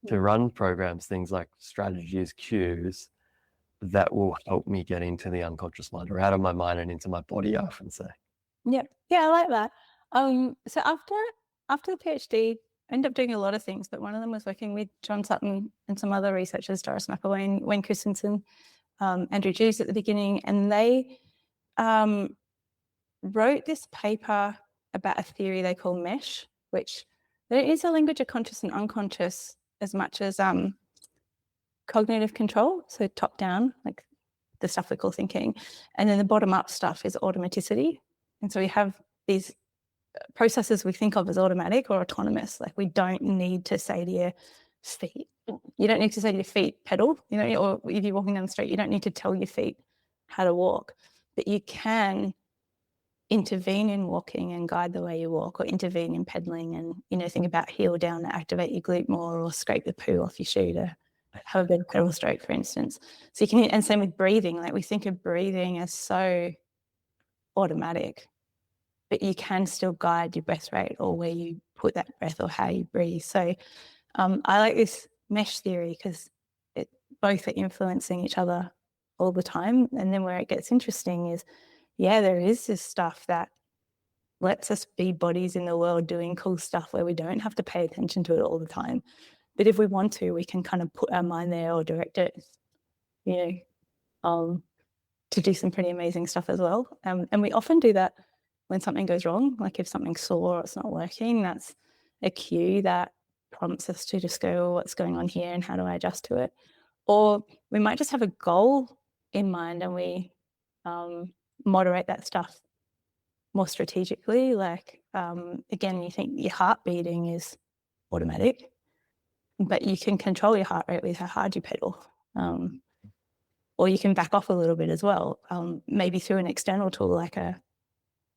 S1: to run programs, things like strategies, cues that will help me get into the unconscious mind or out of my mind and into my body, I often say.
S2: Yeah. Yeah, I like that. So after the PhD, I ended up doing a lot of things, but one of them was working with John Sutton and some other researchers, Doris McElwain, Wayne Christensen, Andrew Jews at the beginning, and they wrote this paper about a theory they call mesh, which there is a language of conscious and unconscious as much as cognitive control, so top down, like the stuff we call thinking, and then the bottom up stuff is automaticity. And so we have these processes we think of as automatic or autonomous. Like we don't need to say to your feet, you don't need to say to your feet pedal, or if you're walking down the street, you don't need to tell your feet how to walk, but you can intervene in walking and guide the way you walk, or intervene in pedaling and think about heel down to activate your glute more, or scrape the poo off your shoe to have a better pedal stroke, for instance. So you can, and same with breathing. Like we think of breathing as so automatic, but you can still guide your breath rate or where you put that breath or how you breathe. So I like this mesh theory because both are influencing each other all the time. And then where it gets interesting is, there is this stuff that lets us be bodies in the world doing cool stuff where we don't have to pay attention to it all the time. But if we want to, we can kind of put our mind there or direct it, to do some pretty amazing stuff as well. And we often do that when something goes wrong, like if something's sore or it's not working, that's a cue that prompts us to just go, what's going on here and how do I adjust to it? Or we might just have a goal in mind and we moderate that stuff more strategically. Like, again, you think your heart beating is automatic, but you can control your heart rate with how hard you pedal. Or you can back off a little bit as well, maybe through an external tool like a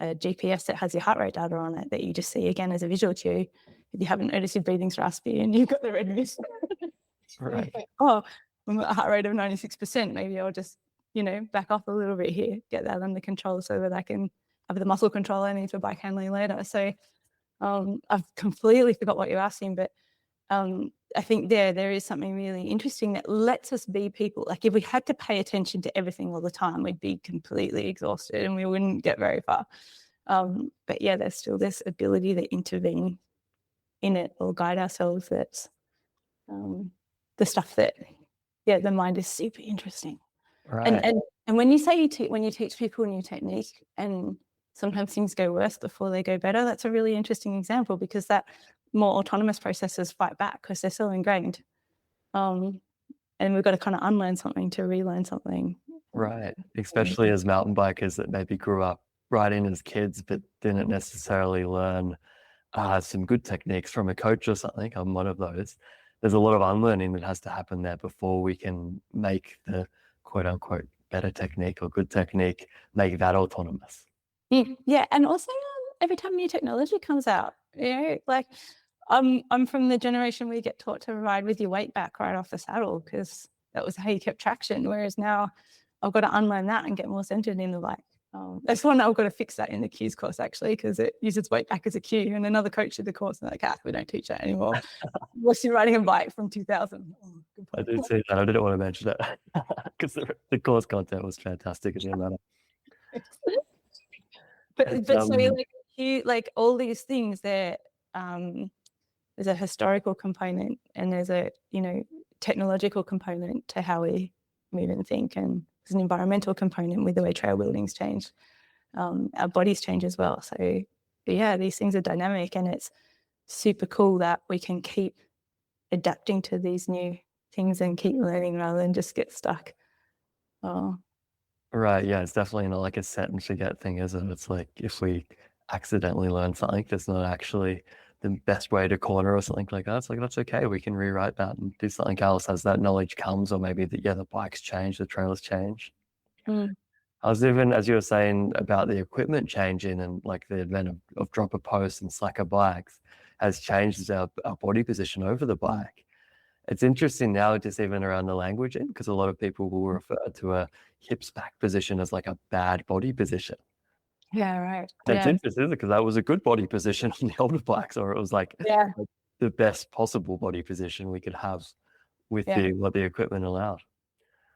S2: GPS that has your heart rate data on it that you just see again as a visual cue. If you haven't noticed your breathing's raspy and you've got the red wrist,
S1: Right.
S2: oh, I'm at a heart rate of 96%, maybe I'll just, back off a little bit here, get that under control so that I can have the muscle control I need for bike handling later. So I've completely forgot what you're asking, but I think there is something really interesting that lets us be people. Like if we had to pay attention to everything all the time, we'd be completely exhausted and we wouldn't get very far. But there's still this ability to intervene in it or guide ourselves that's the stuff that, the mind is super interesting.
S1: Right.
S2: And when you say when you teach people a new technique and sometimes things go worse before they go better, that's a really interesting example, because that more autonomous processes fight back because they're so ingrained. And we've got to kind of unlearn something to relearn something.
S1: Right. Especially as mountain bikers that maybe grew up riding as kids, but didn't necessarily learn some good techniques from a coach or something. I'm one of those. There's a lot of unlearning that has to happen there before we can make the quote unquote better technique or good technique, make that autonomous.
S2: Yeah. And also every time new technology comes out, like I'm from the generation where you get taught to ride with your weight back right off the saddle because that was how you kept traction. Whereas now I've got to unlearn that and get more centered in the bike. That's one I've got to fix that in the cues course, actually, because it uses weight back as a cue. And another coach did the course and like, Kath, we don't teach that anymore. What's you riding a bike from 2000? Oh,
S1: I did see that. I didn't want to mention it because the course content was fantastic. It didn't matter.
S2: But so like all these things, there's a historical component and there's a technological component to how we move and think, and there's an environmental component with the way trail buildings change. Our bodies change as well. So yeah, these things are dynamic, and it's super cool that we can keep adapting to these new things and keep learning rather than just get stuck.
S1: Right. Yeah, it's definitely not like a set and forget thing, is it? It's like if we accidentally learn something that's not actually the best way to corner or something like that, it's like, that's okay. We can rewrite that and do something else as that knowledge comes, or maybe the bikes change, the trails change. I was even, as you were saying about the equipment changing and like the advent of dropper posts and slacker bikes has changed our body position over the bike. It's interesting now, just even around the languaging, because a lot of people will refer to a hips back position as like a bad body position.
S2: Yeah, right.
S1: That's interesting, because that was a good body position on the older bikes, or it was like the best possible body position we could have with what the equipment allowed.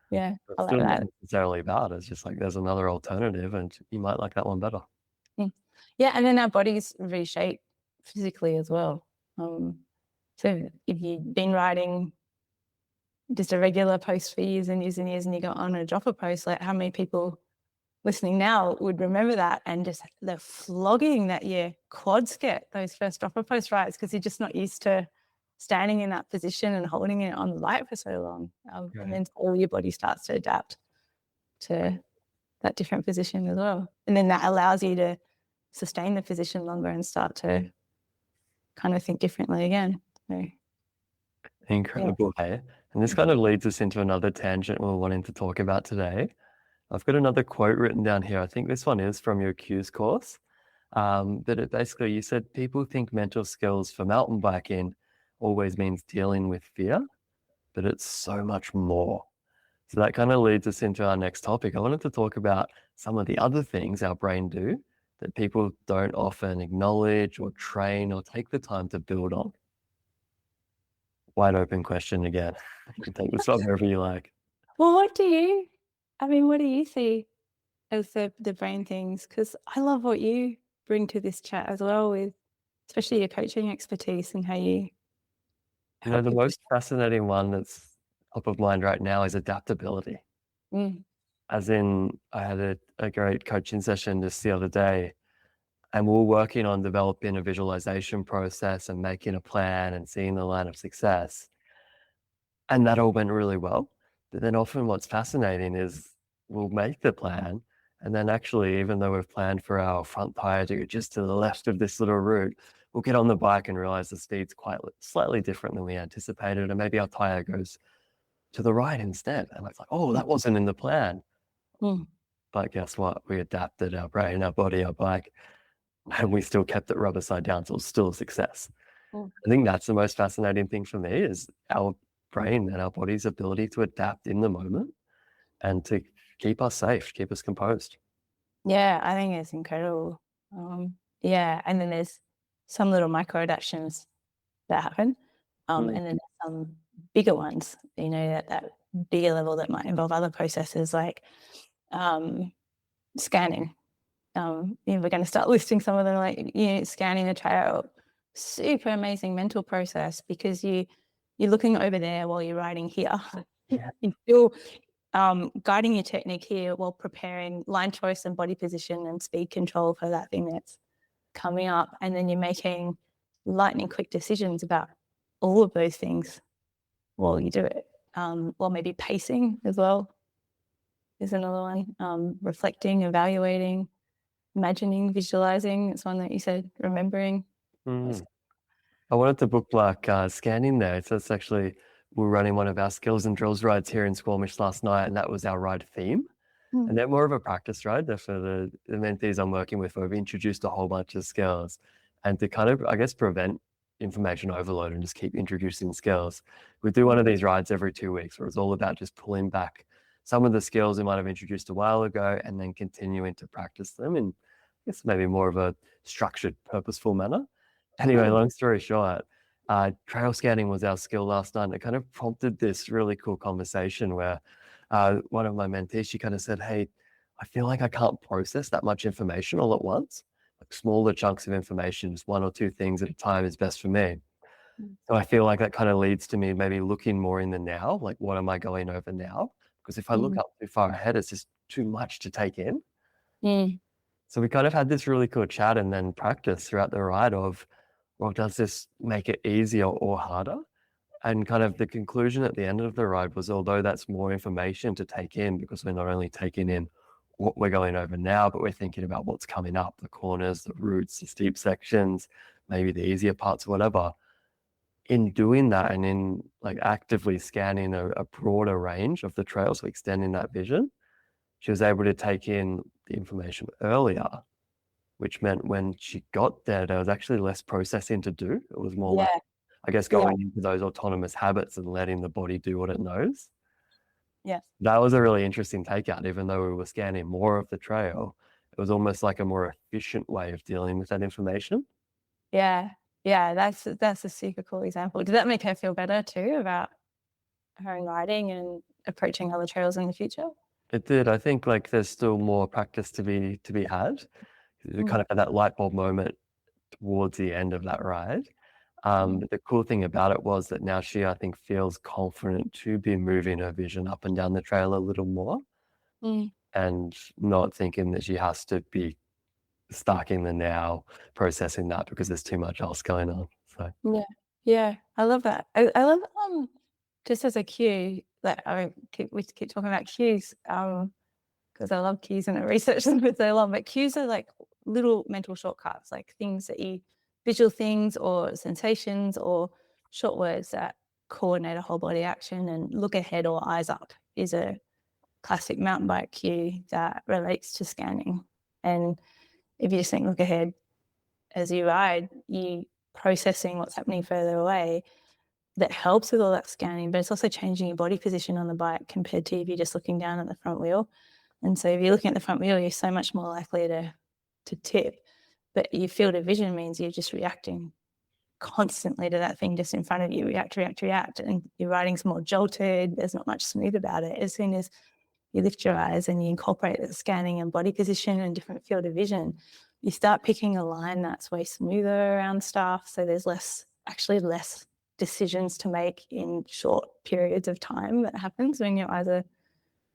S2: Yeah,
S1: It's still not necessarily bad. It's just like there's another alternative, and you might like that one better.
S2: Yeah, and then our bodies reshape physically as well. So if you've been riding just a regular post for years and years and years, and you got on a dropper post, like how many people listening now would remember that, and just the flogging that your quads get those first dropper post rides, because you're just not used to standing in that position and holding it on the light for so long. And then all your body starts to adapt to that different position as well. And then that allows you to sustain the position longer and start to kind of think differently again. So,
S1: incredible, hey? And this kind of leads us into another tangent we're wanting to talk about today. I've got another quote written down here. I think this one is from your cues course. But it basically, you said, people think mental skills for mountain biking always means dealing with fear, but it's so much more. So that kind of leads us into our next topic. I wanted to talk about some of the other things our brain do that people don't often acknowledge or train or take the time to build on. Wide open question again. You can take this one wherever you like.
S2: Well, what do you see as the brain things? Because I love what you bring to this chat as well, with especially your coaching expertise and how you
S1: The most fascinating one that's top of mind right now is adaptability. As in, I had a great coaching session just the other day, and we were working on developing a visualization process and making a plan and seeing the line of success. And that all went really well. But then often what's fascinating is we'll make the plan, and then actually, even though we've planned for our front tire to go just to the left of this little route, we'll get on the bike and realize the speed's slightly different than we anticipated, and maybe our tire goes to the right instead. And it's like, oh, that wasn't in the plan. But guess what? We adapted our brain, our body, our bike, and we still kept it rubber side down, so it's still a success. I think that's the most fascinating thing for me, is our brain and our body's ability to adapt in the moment and to keep us safe, keep us composed.
S2: Yeah, I think it's incredible. And then there's some little micro adaptations that happen, and then there's some bigger ones, at that bigger level that might involve other processes like scanning. We're going to start listing some of them, like scanning the trail. Super amazing mental process, because you you're looking over there while you're riding here.
S1: Yeah.
S2: You're still guiding your technique here while preparing line choice and body position and speed control for that thing that's coming up. And then you're making lightning quick decisions about all of those things while you do it. Or maybe pacing as well is another one. Reflecting, evaluating, imagining, visualizing. It's one that you said, remembering.
S1: Mm. I wanted to bookmark scanning there. So it's actually, we're running one of our skills and drills rides here in Squamish last night, and that was our ride theme. And they're more of a practice ride. They're for the mentees I'm working with, where we've introduced a whole bunch of skills. And to kind of, I guess, prevent information overload and just keep introducing skills, we do one of these rides every 2 weeks where it's all about just pulling back some of the skills we might have introduced a while ago and then continuing to practice them in, I guess, maybe more of a structured, purposeful manner. Anyway, long story short, trail scanning was our skill last night, and it kind of prompted this really cool conversation where one of my mentees, she kind of said, hey, I feel like I can't process that much information all at once. Like smaller chunks of information, just 1 or 2 things at a time is best for me. So I feel like that kind of leads to me maybe looking more in the now, like what am I going over now? Because if I look up too far ahead, it's just too much to take in. So we kind of had this really cool chat and then practice throughout the ride of, well, does this make it easier or harder? And kind of the conclusion at the end of the ride was, although that's more information to take in, because we're not only taking in what we're going over now, but we're thinking about what's coming up, the corners, the routes, the steep sections, maybe the easier parts, whatever. In doing that and in like actively scanning a broader range of the trail, so extending that vision, she was able to take in the information earlier, which meant when she got there was actually less processing to do. It was more like, I guess, going into those autonomous habits and letting the body do what it knows.
S2: Yes.
S1: That was a really interesting takeout. Even though we were scanning more of the trail, it was almost like a more efficient way of dealing with that information.
S2: Yeah. Yeah. That's a super cool example. Did that make her feel better too about her own riding and approaching other trails in the future?
S1: It did. I think like there's still more practice to be had. We kind of had that light bulb moment towards the end of that ride. But the cool thing about it was that now she, I think, feels confident to be moving her vision up and down the trail a little more and not thinking that she has to be stuck in the now processing that because there's too much else going on. So
S2: yeah, I love that. I love just as a cue that we keep talking about cues because I love cues and I research them for so long. But cues are like little mental shortcuts, like things that visual things or sensations or short words that coordinate a whole body action. And look ahead or eyes up is a classic mountain bike cue that relates to scanning. And if you just think look ahead as you ride, you processing what's happening further away. That helps with all that scanning, but it's also changing your body position on the bike compared to if you're just looking down at the front wheel. And so if you're looking at the front wheel, you're so much more likely to tip. But your field of vision means you're just reacting constantly to that thing just in front of you, react, and your riding's more jolted. There's not much smooth about it. As soon as you lift your eyes and you incorporate the scanning and body position and different field of vision, you start picking a line that's way smoother around stuff. So there's less decisions to make in short periods of time that happens when your eyes are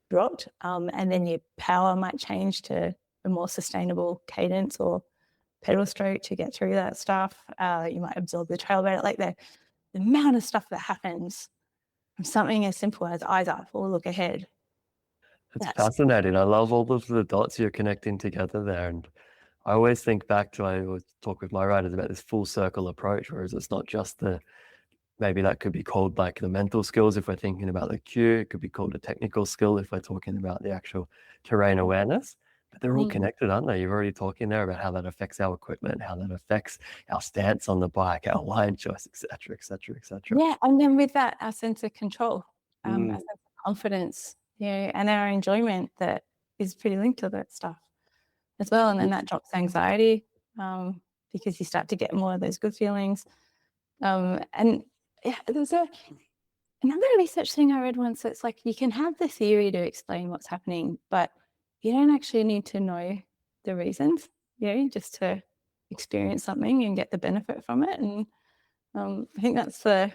S2: dropped. And then your power might change to a more sustainable cadence or pedal stroke to get through that stuff. You might absorb the trail better. Like the amount of stuff that happens from something as simple as eyes up or look ahead.
S1: it's fascinating. I love all of the dots you're connecting together there. And I always think back to, I always talk with my riders about this full circle approach, whereas it's not just maybe that could be called like the mental skills if we're thinking about the cue. It could be called a technical skill if we're talking about the actual terrain awareness. But they're all connected, aren't they? You've already talking there about how that affects our equipment, how that affects our stance on the bike, our line choice, etc., etc., etc.
S2: Yeah, and then with that, our sense of control, our sense of confidence, and our enjoyment that is pretty linked to that stuff as well. And then that drops anxiety because you start to get more of those good feelings. And yeah, there's another research thing I read once that's like you can have the theory to explain what's happening, but you don't actually need to know the reasons, just to experience something and get the benefit from it. And I think that's the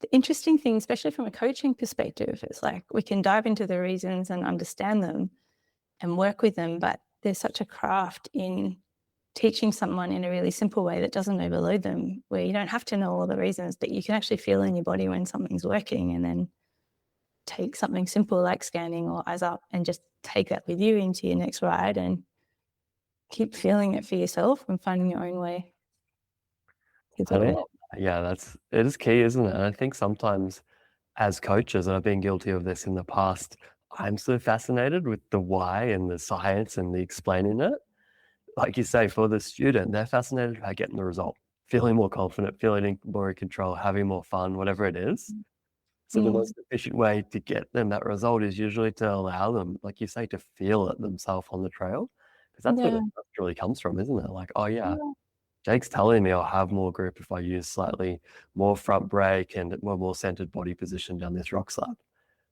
S2: the interesting thing, especially from a coaching perspective, is like we can dive into the reasons and understand them and work with them, but there's such a craft in teaching someone in a really simple way that doesn't overload them, where you don't have to know all the reasons, but you can actually feel in your body when something's working, and then take something simple like scanning or eyes up and just take that with you into your next ride and keep feeling it for yourself and finding your own way.
S1: I love that. Yeah, it is key, isn't it? And I think sometimes as coaches, and I've been guilty of this in the past, I'm so fascinated with the why and the science and the explaining it. Like you say, for the student, they're fascinated about getting the result, feeling more confident, feeling more in control, having more fun, whatever it is. So the most efficient way to get them that result is usually to allow them, like you say, to feel it themselves on the trail. Because that's where
S2: Yeah.
S1: the trust really comes from, isn't it? Like, oh yeah,
S2: Yeah.
S1: Jake's telling me I'll have more grip if I use slightly more front brake and more centered body position down this rock slab.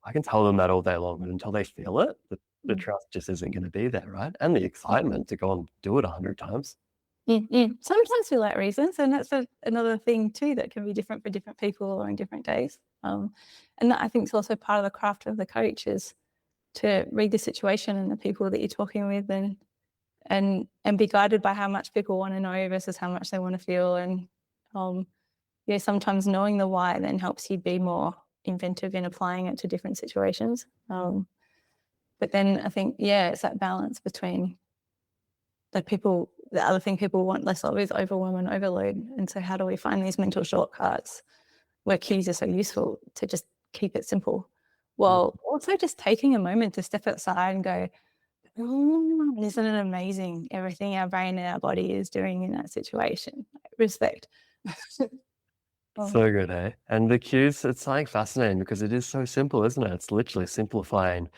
S1: I can tell them that all day long, but until they feel it, the trust just isn't going to be there, right? And the excitement to go and do it 100 times.
S2: Sometimes we like reasons, and that's another thing too that can be different for different people or on different days. And that I think is also part of the craft of the coach, is to read the situation and the people that you're talking with, and be guided by how much people want to know versus how much they want to feel. And sometimes knowing the why then helps you be more inventive in applying it to different situations. But then I think, it's that balance between the other thing people want less of is overwhelm and overload. And so how do we find these mental shortcuts where cues are so useful to just keep it simple? Well, also just taking a moment to step outside and go, isn't it amazing everything our brain and our body is doing in that situation? Respect.
S1: So good, eh? And the cues, it's like fascinating because it is so simple, isn't it? It's literally simplifying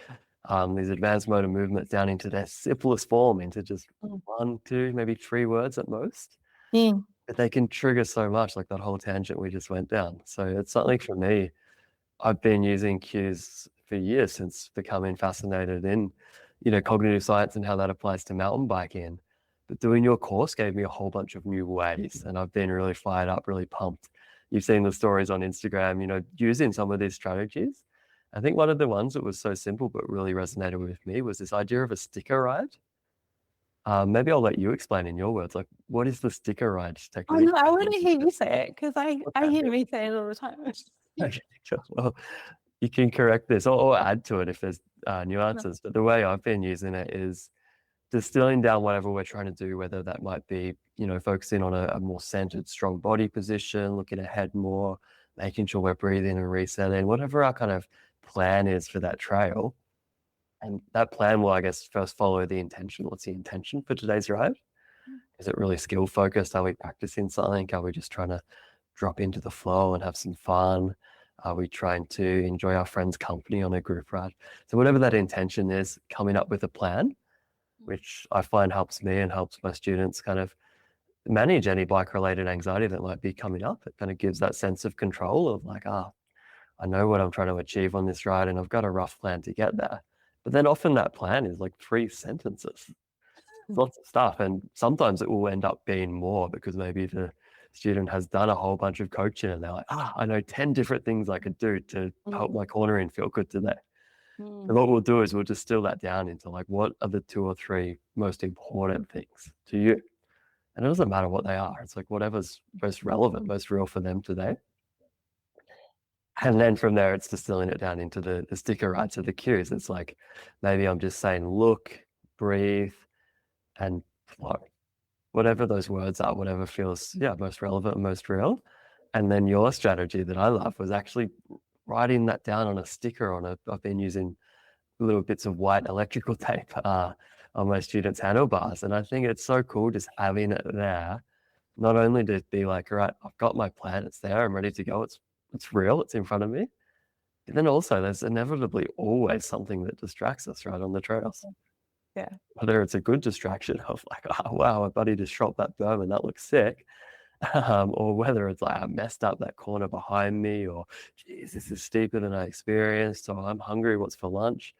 S1: these advanced motor movements down into their simplest form, into just 1, 2, maybe 3 words at most. But they can trigger so much, like that whole tangent we just went down. So it's something for me. I've been using cues for years since becoming fascinated in, cognitive science and how that applies to mountain biking. But doing your course gave me a whole bunch of new ways, and I've been really fired up, really pumped. You've seen the stories on Instagram, using some of these strategies. I think one of the ones that was so simple but really resonated with me was this idea of a sticker ride. Maybe I'll let you explain in your words, like, what is the sticker ride technique?
S2: No, I want to hear you say it, because I hear me say it all the time.
S1: Okay, cool. Well, you can correct this or add to it if there's nuances. But the way I've been using it is distilling down whatever we're trying to do, whether that might be, focusing on a more centered, strong body position, looking ahead more, making sure we're breathing and resetting, whatever our kind of plan is for that trail. And that plan will, I guess, first follow the intention. What's the intention for today's ride? Is it really skill focused? Are we practicing something? Are we just trying to drop into the flow and have some fun? Are we trying to enjoy our friends' company on a group ride? So whatever that intention is, coming up with a plan, which I find helps me and helps my students kind of manage any bike-related anxiety that might be coming up. It kind of gives that sense of control of like, I know what I'm trying to achieve on this ride and I've got a rough plan to get there. But then often that plan is like 3 sentences. Lots of stuff. And sometimes it will end up being more because maybe the student has done a whole bunch of coaching and they're like, I know 10 different things I could do to help my cornering feel good today. And what we'll do is we'll distill that down into like, what are the 2 or 3 most important things to you? And it doesn't matter what they are. It's like whatever's most relevant, most real for them today. And then from there, it's distilling it down into the sticker rights of the cues. It's like, maybe I'm just saying, look, breathe, and flow. Whatever those words are, whatever feels, most relevant, most real. And then your strategy that I love was actually writing that down on a sticker I've been using little bits of white electrical tape on my students' handlebars. And I think it's so cool just having it there, not only to be like, all right, I've got my plan, it's there, I'm ready to go, it's real, it's in front of me. But then also there's inevitably always something that distracts us, right, on the trails.
S2: Yeah.
S1: Whether it's a good distraction of like, oh, wow, my buddy just shot that berm and that looks sick. Or whether it's like, I messed up that corner behind me, or geez, this is steeper than I experienced, or I'm hungry, what's for lunch?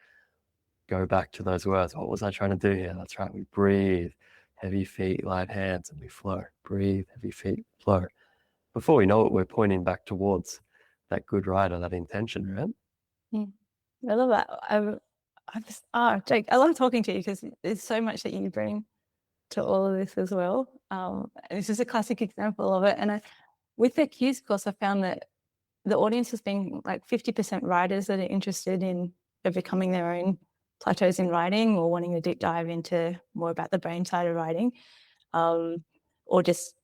S1: Go back to those words. What was I trying to do here? That's right. We breathe, heavy feet, light hands, and we flow. Breathe, heavy feet, flow. Before we know it, we're pointing back towards that good write or that intention, right?
S2: I love that. Jake, I love talking to you because there's so much that you bring to all of this as well. And this is a classic example of it. And with the cues course, I found that the audience has been like 50% writers that are interested in overcoming their own plateaus in writing or wanting to deep dive into more about the brain side of writing, or just,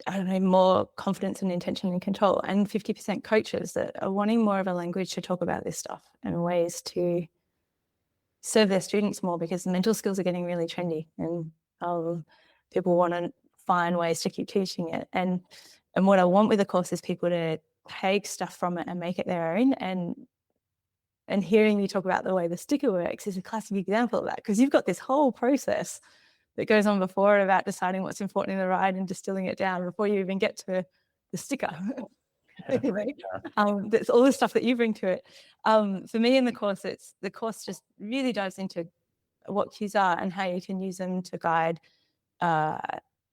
S2: I don't know, more confidence and intention and control, and 50% coaches that are wanting more of a language to talk about this stuff and ways to serve their students more, because the mental skills are getting really trendy and people want to find ways to keep teaching it. And what I want with the course is people to take stuff from it and make it their own. And hearing you talk about the way the sticker works is a classic example of that, because you've got this whole process that goes on before about deciding what's important in the ride and distilling it down before you even get to the sticker. Anyway, that's all the stuff that you bring to it. For me in the course just really dives into what cues are and how you can use them to guide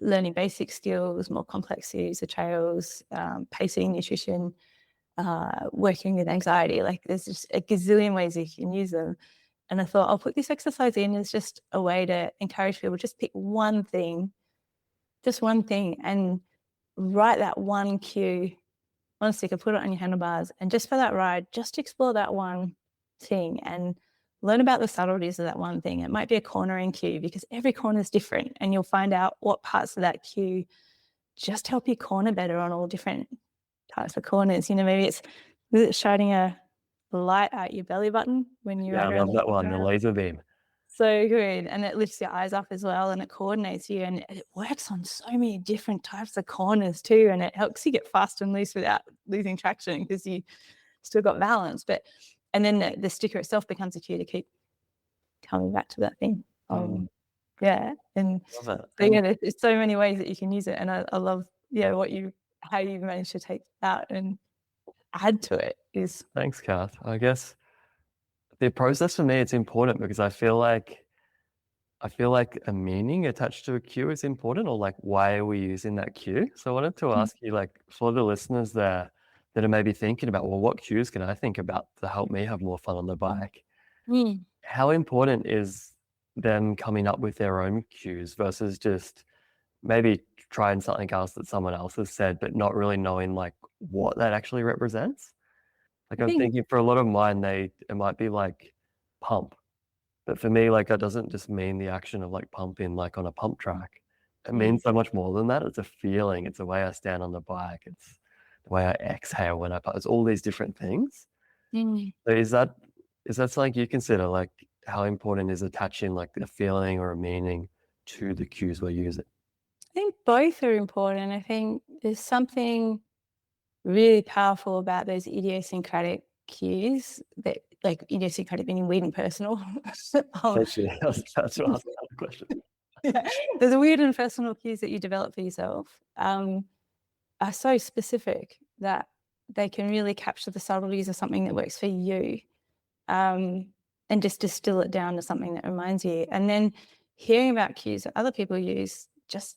S2: learning basic skills, more complex cues, the trails, pacing, nutrition, working with anxiety. Like there's just a gazillion ways you can use them. And I thought I'll put this exercise in as just a way to encourage people, just pick one thing, and write that one cue on a sticker, put it on your handlebars, and just for that ride, just explore that one thing and learn about the subtleties of that one thing. It might be a cornering cue, because every corner is different, and you'll find out what parts of that cue just help you corner better on all different types of corners. Maybe it's shining a light out your belly button when you ride
S1: I
S2: around
S1: love that one, the laser beam.
S2: So good. And it lifts your eyes up as well, and it coordinates you, and it works on so many different types of corners too. And it helps you get fast and loose without losing traction, because you still got balance. And then the sticker itself becomes a cue to keep coming back to that thing. Yeah. And
S1: Love it.
S2: so yeah, there's so many ways that you can use it. And I love, how you managed to take that and add to it is.
S1: Thanks, Kath. I guess the process for me, it's important because I feel like a meaning attached to a cue is important, or like, why are we using that cue? So I wanted to ask you, like, for the listeners there that are maybe thinking about, well, what cues can I think about to help me have more fun on the bike? How important is them coming up with their own cues versus just maybe trying something else that someone else has said, but not really knowing like what that actually represents? Like, I'm thinking for a lot of mine, it might be like pump. But for me, like, that doesn't just mean the action of like pumping like on a pump track. It means so much more than that. It's a feeling. It's the way I stand on the bike. It's the way I exhale when I pump. It's all these different things. So is that something you consider, like how important is attaching like a feeling or a meaning to the cues we're using?
S2: I think both are important. I think there's something really powerful about those idiosyncratic cues, that, like, idiosyncratic meaning weird and personal.
S1: Essentially, that's what I was asking the question.
S2: Yeah. There's weird and personal cues that you develop for yourself are so specific that they can really capture the subtleties of something that works for you, and just distill it down to something that reminds you. And then hearing about cues that other people use just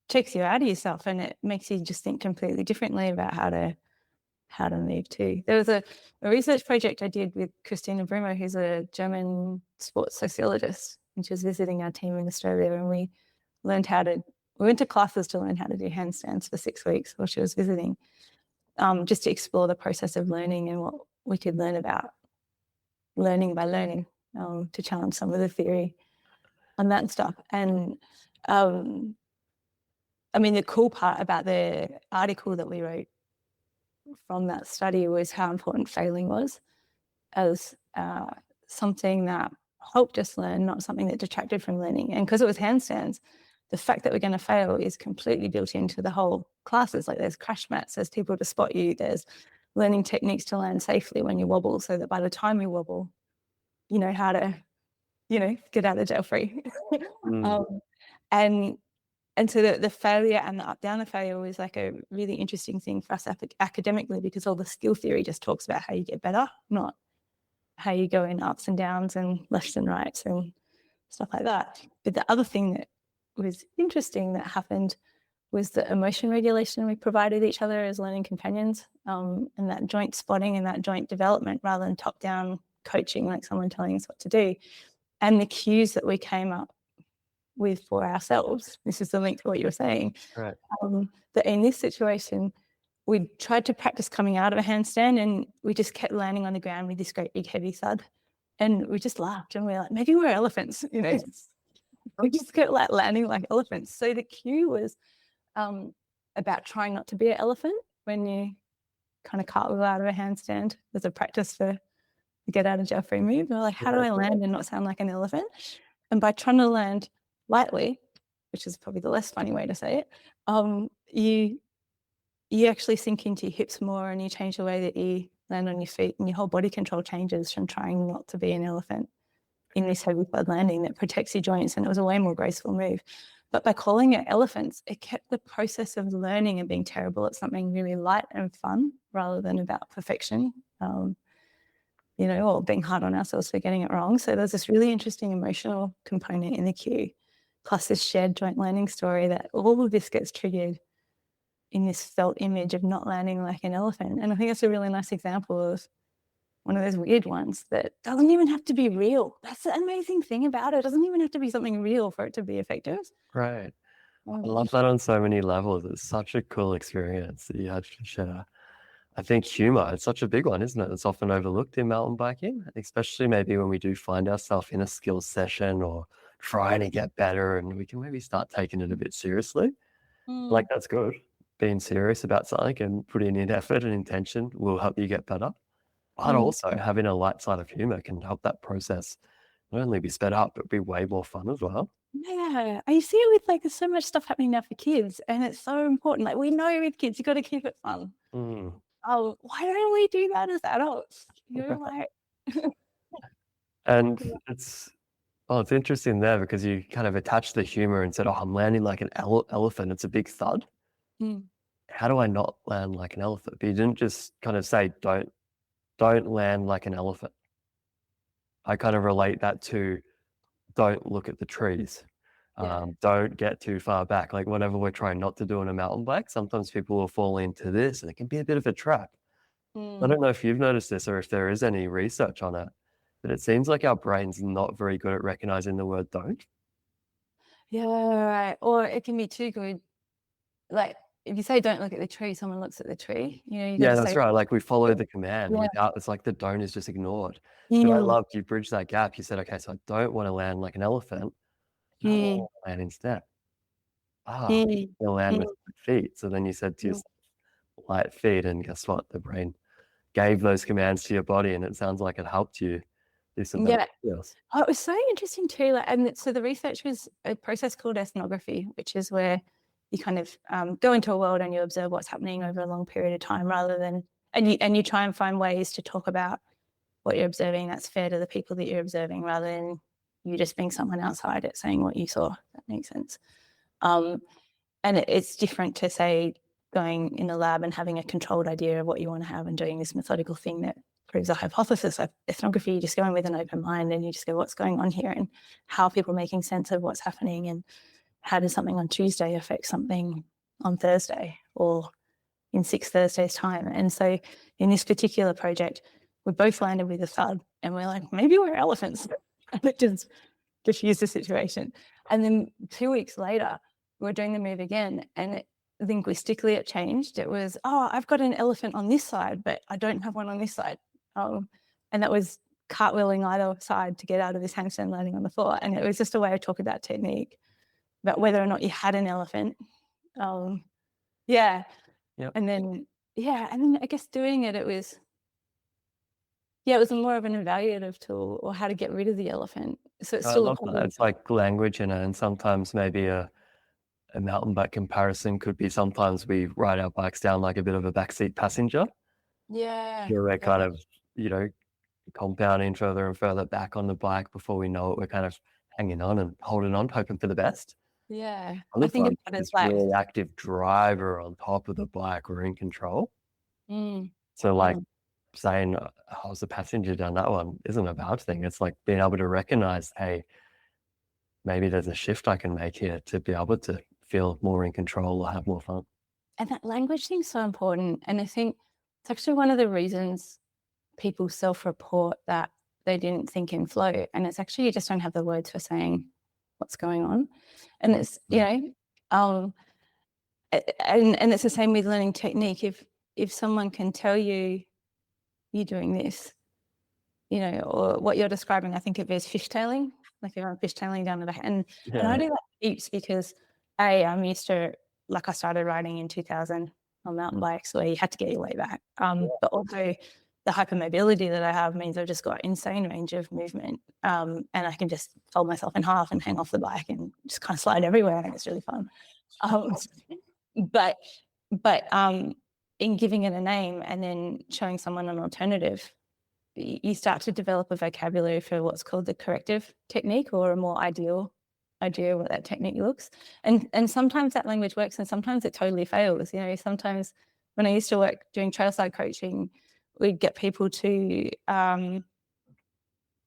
S2: takes you out of yourself, and it makes you just think completely differently about how to move too. There was a research project I did with Christina Brumer, who's a German sports sociologist, and she was visiting our team in Australia, and we went to classes to learn how to do handstands for 6 weeks while she was visiting, just to explore the process of learning and what we could learn about learning by learning, to challenge some of the theory on that stuff. And I mean, the cool part about the article that we wrote from that study was how important failing was as something that helped us learn, not something that detracted from learning. And because it was handstands, the fact that we're going to fail is completely built into the whole classes. Like, there's crash mats, there's people to spot you, there's learning techniques to land safely when you wobble, so that by the time you wobble, you know how to, get out of jail free. And so the failure and the up-down failure was like a really interesting thing for us academically, because all the skill theory just talks about how you get better, not how you go in ups and downs and lefts and rights and stuff like that. But the other thing that was interesting that happened was the emotion regulation we provided each other as learning companions, and that joint spotting and that joint development rather than top-down coaching, like someone telling us what to do, and the cues that we came up with for ourselves. This is the link to what you were saying.
S1: Right.
S2: That in this situation, we tried to practice coming out of a handstand and we just kept landing on the ground with this great big heavy thud. And we just laughed and we were like, maybe we're elephants, you know. We just kept like landing like elephants. So the cue was about trying not to be an elephant when you kind of cartwheel out of a handstand. There's a practice for the get out of jail free move. We're like, how do I land and not sound like an elephant? And by trying to land lightly, which is probably the less funny way to say it, you actually sink into your hips more and you change the way that you land on your feet, and your whole body control changes from trying not to be an elephant in this heavy thud landing that protects your joints. And it was a way more graceful move. But by calling it elephants, it kept the process of learning and being terrible at something really light and fun rather than about perfection, you know, or being hard on ourselves for getting it wrong. So there's this really interesting emotional component in the cue, plus this shared joint learning story that all of this gets triggered in this felt image of not landing like an elephant. And I think that's a really nice example of one of those weird ones that doesn't even have to be real. That's the amazing thing about it. It doesn't even have to be something real for it to be effective.
S1: Right. I love that on so many levels. It's such a cool experience that you had to share. I think humor is such a big one, isn't it? It's often overlooked in mountain biking, especially maybe when we do find ourselves in a skills session or trying to get better, and we can maybe start taking it a bit seriously. Like, that's good. Being serious about something and putting in effort and intention will help you get better. But also having a light side of humor can help that process not only be sped up, but be way more fun as well.
S2: Yeah, I see it with like there's so much stuff happening now for kids, and it's so important. Like we know with kids, you got to keep it fun. Oh, why don't we do that as adults? You know, like.
S1: And it's interesting there because you kind of attached the humor and said, "Oh, I'm landing like an elephant. It's a big thud. How do I not land like an elephant?" But you didn't just kind of say, "Don't land like an elephant." I kind of relate that to don't look at the trees. Don't get too far back. Like whatever we're trying not to do on a mountain bike, sometimes people will fall into this and it can be a bit of a trap. I don't know if you've noticed this or if there is any research on it, but it seems like our brain's not very good at recognizing the word don't.
S2: Yeah, right. Or it can be too good. Like if you say don't look at the tree, someone looks at the tree. You know, you
S1: Yeah,
S2: gotta
S1: that's
S2: say,
S1: right. Like we follow the command
S2: yeah,
S1: without, it's like the don't is just ignored. But I loved you bridged that gap. You said, okay, so I don't want to land like an elephant. How do I want to land instead? I'm going to land with my feet. So then you said to yourself, light feet, and guess what? The brain gave those commands to your body, and it sounds like it helped you do some better skills.
S2: Oh, it was so interesting too. Like, and so the research was a process called ethnography, which is where you kind of go into a world and you observe what's happening over a long period of time, rather than and you try and find ways to talk about what you're observing that's fair to the people that you're observing, rather than you just being someone outside it saying what you saw. If that makes sense. And it's different to say going in the lab and having a controlled idea of what you want to have and doing this methodical thing that proves a hypothesis. Like ethnography, you just go in with an open mind and you just go, what's going on here, and how are people making sense of what's happening, and how does something on Tuesday affect something on Thursday or in 6 Thursdays' time. And so in this particular project, we both landed with a thud and we're like, maybe we're elephants. And it just diffused the situation. And then 2 weeks later, we're doing the move again, and linguistically it changed. It was, oh, I've got an elephant on this side, but I don't have one on this side. And that was cartwheeling either side to get out of this handstand landing on the floor. And it was just a way of talking about technique, about whether or not you had an elephant. And then I guess doing it, it was more of an evaluative tool, or how to get rid of the elephant. So it's still
S1: I love that. It's like language in it, and sometimes maybe a mountain bike comparison could be sometimes we ride our bikes down like a bit of a backseat passenger. Where we're kind of, compounding further and further back on the bike. Before we know it, we're kind of hanging on and holding on, hoping for the best.
S2: I
S1: I
S2: think
S1: think
S2: about it
S1: this
S2: as like,
S1: really active driver on top of the bike, we're in control. So like saying I was a passenger down that one isn't a bad thing. It's like being able to recognize, hey, maybe there's a shift I can make here to be able to feel more in control or have more fun.
S2: And that language thing's so important. And I think it's actually one of the reasons people self-report that they didn't think in flow. And it's actually, you just don't have the words for saying what's going on. And it's, and it's the same with learning technique. If someone can tell you you're doing this, or what you're describing, I think of as fishtailing, like if I'm fishtailing down the back. And I do that heaps because I'm used to, like I started riding in 2000 on mountain bikes where you had to get your way back. But also the hypermobility that I have means I've just got insane range of movement. And I can just fold myself in half and hang off the bike and just kind of slide everywhere. And it's really fun. But in giving it a name and then showing someone an alternative, you start to develop a vocabulary for what's called the corrective technique, or a more ideal idea of what that technique looks. And sometimes that language works and sometimes it totally fails. Sometimes when I used to work doing trailside coaching, we'd get people to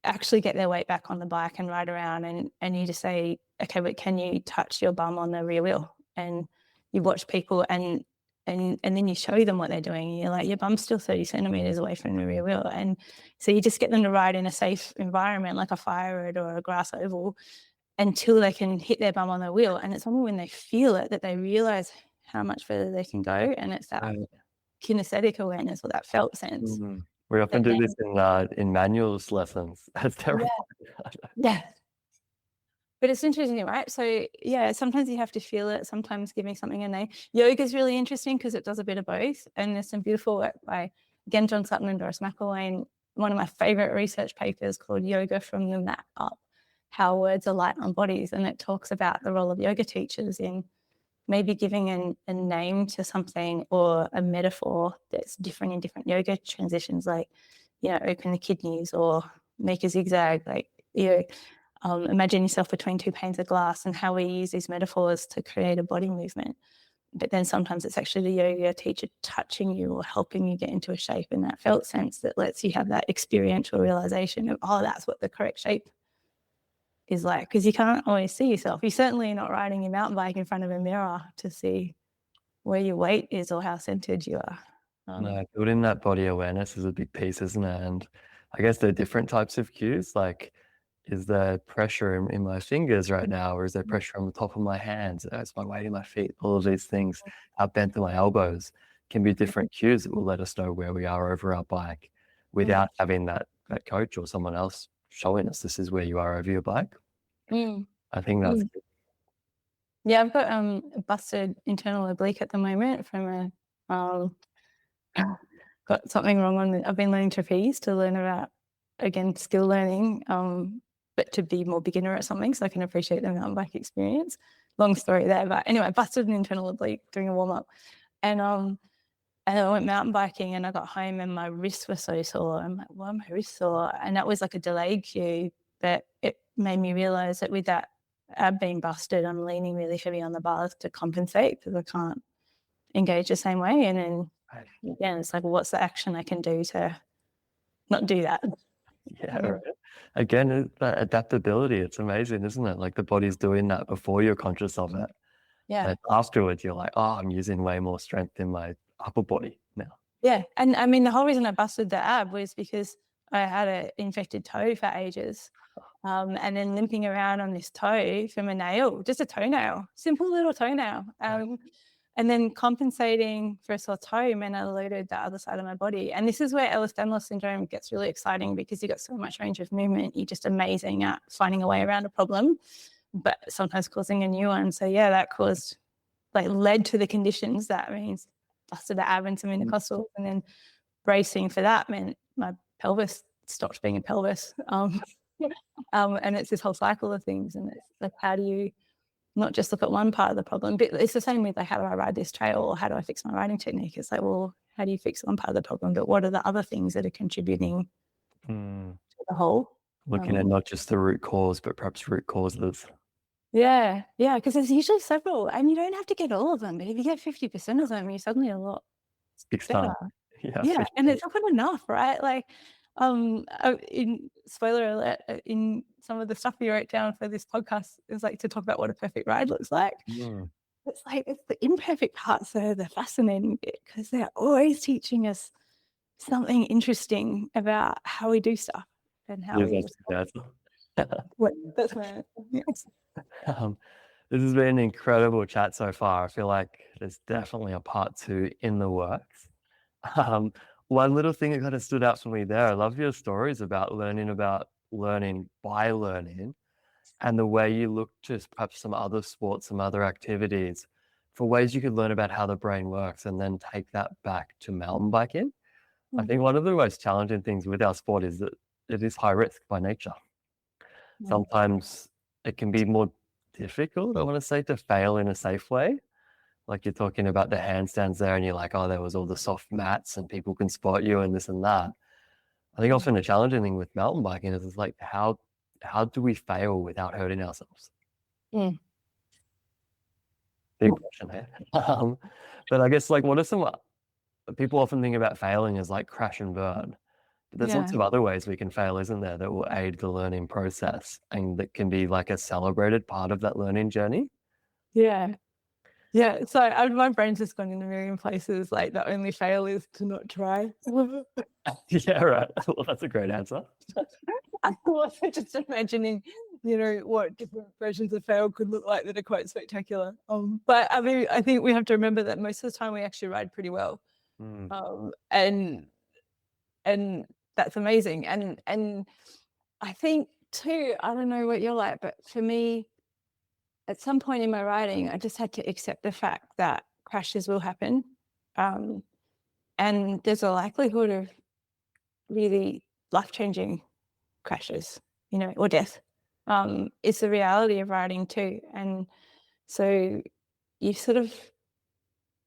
S2: actually get their weight back on the bike and ride around, and you just say, okay, but can you touch your bum on the rear wheel? And you watch people and then you show them what they're doing. And you're like, your bum's still 30 centimeters away from the rear wheel. And so you just get them to ride in a safe environment like a fire road or a grass oval until they can hit their bum on the wheel. And it's only when they feel it that they realize how much further they can go. And it's that kinesthetic awareness, or that felt sense.
S1: We often do this in manuals lessons. That's terrible.
S2: Yeah. But it's interesting, right? So yeah, sometimes you have to feel it, sometimes giving something a name. Yoga is really interesting because it does a bit of both. And there's some beautiful work by, again, John Sutton and Doris McElwain. One of my favorite research papers called Yoga from the Mat Up, How Words Are Light on Bodies. And it talks about the role of yoga teachers in maybe giving a name to something, or a metaphor that's different in different yoga transitions, like, open the kidneys or make a zigzag, like, imagine yourself between two panes of glass, and how we use these metaphors to create a body movement. But then sometimes it's actually the yoga teacher touching you or helping you get into a shape in that felt sense that lets you have that experiential realization of, oh, that's what the correct shape is like. Because you can't always see yourself. You're certainly not riding your mountain bike in front of a mirror to see where your weight is or how centered you are.
S1: No, building that body awareness is a big piece, isn't it? And I guess there are different types of cues, like, is there pressure in my fingers right now, or is there pressure on the top of my hands? Is my weight in my feet? All of these things, how bent are my elbows, can be different cues that will let us know where we are over our bike without having that coach or someone else showing us this is where you are over your bike. I think that's good.
S2: Yeah, I've got a busted internal oblique at the moment from got something wrong on I've been learning trapeze to learn about, again, skill learning, but to be more beginner at something so I can appreciate the mountain bike experience. Long story there, but anyway, I busted an internal oblique doing a warm-up, and I went mountain biking, and I got home and my wrists were so sore. I'm like, why are my wrists sore? And that was like a delayed cue that it made me realize that with that ab being busted, I'm leaning really heavy on the bars to compensate because I can't engage the same way. And then again, it's like, well, what's the action I can do to not do that?
S1: Yeah, right. Again, that adaptability, it's amazing, isn't it? Like, the body's doing that before you're conscious of it.
S2: Yeah.
S1: And afterwards, you're like, oh, I'm using way more strength in my upper body now.
S2: Yeah. And I mean, the whole reason I busted the ab was because I had an infected toe for ages. And then limping around on this toe from a nail, just a toenail, simple little toenail. And then compensating for a sore toe meant I loaded the other side of my body. And this is where Ehlers-Danlos Syndrome gets really exciting, because you've got so much range of movement. You're just amazing at finding a way around a problem, but sometimes causing a new one. So yeah, that led to the conditions. That means busted the ab and some intercostals, and then bracing for that meant my pelvis stopped being a pelvis. And it's this whole cycle of things. And it's like, how do you not just look at one part of the problem? But it's the same with, like, how do I ride this trail, or how do I fix my riding technique? It's like, well, how do you fix one part of the problem, but what are the other things that are contributing to the whole?
S1: Looking at not just the root cause, but perhaps root causes.
S2: Yeah, because there's usually several, and you don't have to get all of them, but if you get 50% of them, you're suddenly a lot better. Yeah, and it's often enough, right? Like, in spoiler alert, in some of the stuff we wrote down for this podcast is like to talk about what a perfect ride looks like. it's like it's the imperfect parts that are the fascinating bit, because they're always teaching us something interesting about how we do stuff and how
S1: Yes,
S2: we
S1: that's
S2: respond.
S1: good
S2: That's my yes.
S1: answer. This has been an incredible chat so far. I feel like there's definitely a part 2 in the works. Um, one little thing that kind of stood out for me there, I love your stories about learning by learning, and the way you look to perhaps some other sports, some other activities for ways you could learn about how the brain works and then take that back to mountain biking. I
S2: Mm,
S1: think one of the most challenging things with our sport is that it is high risk by nature.
S2: mm.
S1: Sometimes it can be more difficult, I want to say, to fail in a safe way. Like you're talking about the handstands there, and you're like, oh, there was all the soft mats and people can spot you and this and that. I think often the challenging thing with mountain biking is like how do we fail without hurting ourselves?
S2: Mm.
S1: Big question here. But I guess like what are some people often think about failing as like crash and burn. But there's lots
S2: Yeah.
S1: of other ways we can fail, isn't there, that will aid the learning process and that can be like a celebrated part of that learning journey?
S2: Yeah. Yeah. So my brain's just gone in a million places. Like the only fail is to not try.
S1: Yeah, right. Well, that's a great answer.
S2: I'm also just imagining, what different versions of fail could look like that are quite spectacular. But I mean, I think we have to remember that most of the time we actually ride pretty well.
S1: Mm,
S2: And that's amazing. And I think too, I don't know what you're like, but for me, at some point in my riding, I just had to accept the fact that crashes will happen. Um, and there's a likelihood of really life-changing crashes, or death. It's the reality of riding too. And so you sort of,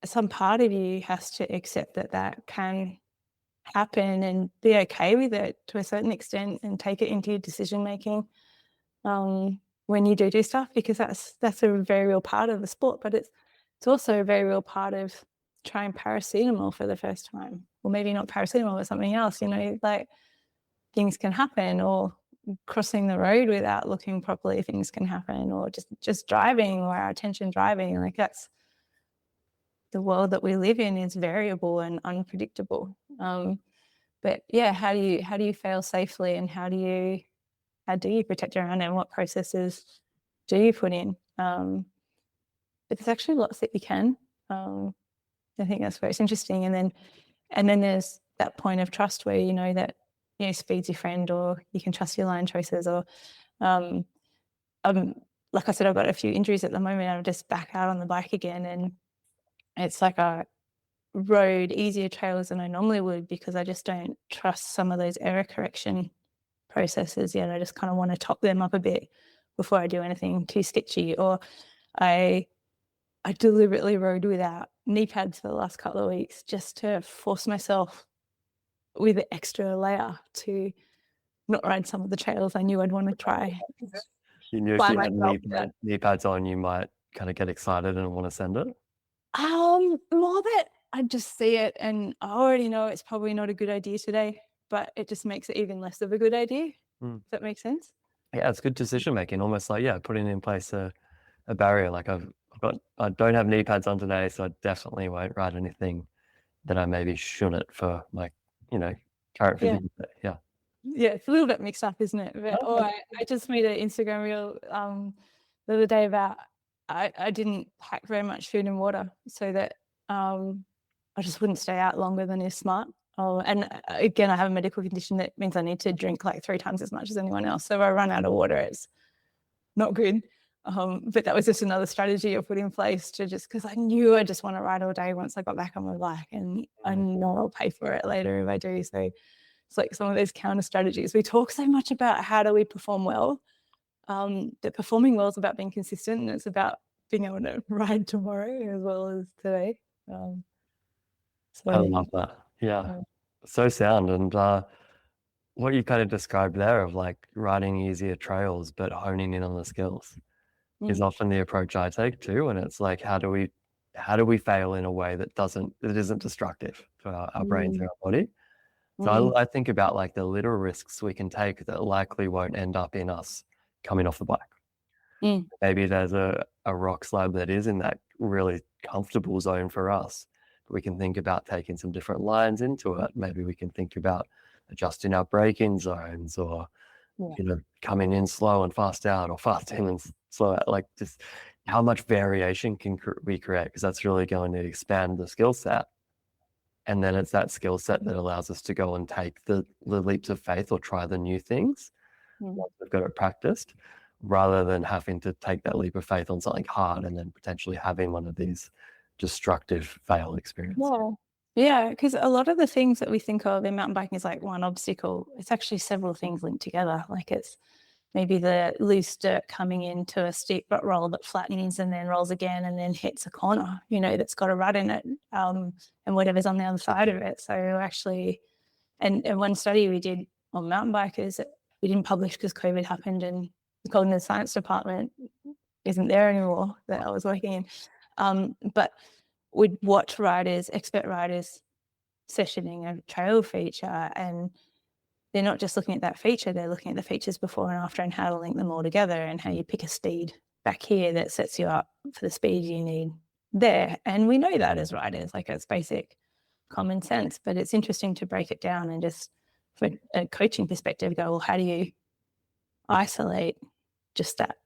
S2: some part of you has to accept that that can happen and be okay with it to a certain extent and take it into your decision making when you do stuff, because that's a very real part of the sport. But it's also a very real part of trying paracetamol for the first time, or maybe not paracetamol but something else. Like things can happen, or crossing the road without looking properly, things can happen, or just driving, or our attention driving. Like that's the world that we live in is variable and unpredictable. But yeah, how do you fail safely, and how do you protect your own, and what processes do you put in? But there's actually lots that you can. I think that's where it's interesting. And then there's that point of trust where you know that speed's your friend, or you can trust your line choices, or um, like I said, I've got a few injuries at the moment. I'm just back out on the bike again, and it's like I rode easier trails than I normally would, because I just don't trust some of those error correction processes yet. I just kind of want to top them up a bit before I do anything too sketchy. Or I deliberately rode without knee pads for the last couple of weeks just to force myself with an extra layer to not ride some of the trails I knew I'd want to try
S1: you knew if
S2: by
S1: you had
S2: myself.
S1: knee pads on, you might kind of get excited and want to send it.
S2: More that I just see it and I already know it's probably not a good idea today, but it just makes it even less of a good idea.
S1: Mm.
S2: Does that make sense?
S1: Yeah, it's good decision making. Almost like putting in place a barrier. Like I don't have knee pads on today, so I definitely won't ride anything that I maybe shouldn't for my current
S2: Yeah.
S1: physical state. Yeah.
S2: Yeah, it's a little bit mixed up, isn't it? But, I just made an Instagram reel the other day about I didn't pack very much food and water, so that I just wouldn't stay out longer than is smart. Oh, and again, I have a medical condition that means I need to drink like 3 times as much as anyone else. So if I run out of water, it's not good. But that was just another strategy I put in place to just, because I knew I just want to ride all day once I got back on my bike, and I know I'll pay for it later if I do. So it's like some of those counter strategies. We talk so much about how do we perform well. That performing well is about being consistent, and it's about being able to ride tomorrow as well as today.
S1: I love that. Yeah. So sound. And what you kind of described there of like riding easier trails but honing in on the skills is often the approach I take too. And it's like how do we fail in a way that isn't destructive to our brains or our body? So I think about like the little risks we can take that likely won't end up in us coming off the bike.
S2: Mm.
S1: Maybe there's a rock slab that is in that really comfortable zone for us. We can think about taking some different lines into it. Maybe we can think about adjusting our braking zones, or
S2: Yeah.
S1: coming in slow and fast out, or fast in and slow out. Like, just how much variation can we create? Because that's really going to expand the skill set. And then it's that skill set that allows us to go and take the leaps of faith or try the new things
S2: Mm.
S1: once we've got it practiced, rather than having to take that leap of faith on something hard and then potentially having one of these destructive fail experiences.
S2: Yeah. Yeah, because a lot of the things that we think of in mountain biking is like one obstacle. It's actually several things linked together. Like, it's maybe the loose dirt coming into a steep roll that flattens and then rolls again and then hits a corner, that's got a rut in it, and whatever's on the other side of it. So actually, and one study we did on mountain bikers that we didn't publish because COVID happened and the cognitive science department isn't there anymore that I was working in. But we'd watch riders, expert riders, sessioning a trail feature, and they're not just looking at that feature, they're looking at the features before and after and how to link them all together and how you pick a speed back here that sets you up for the speed you need there. And we know that as riders, like, it's basic common sense, but it's interesting to break it down and just, from a coaching perspective, go, well, how do you isolate just that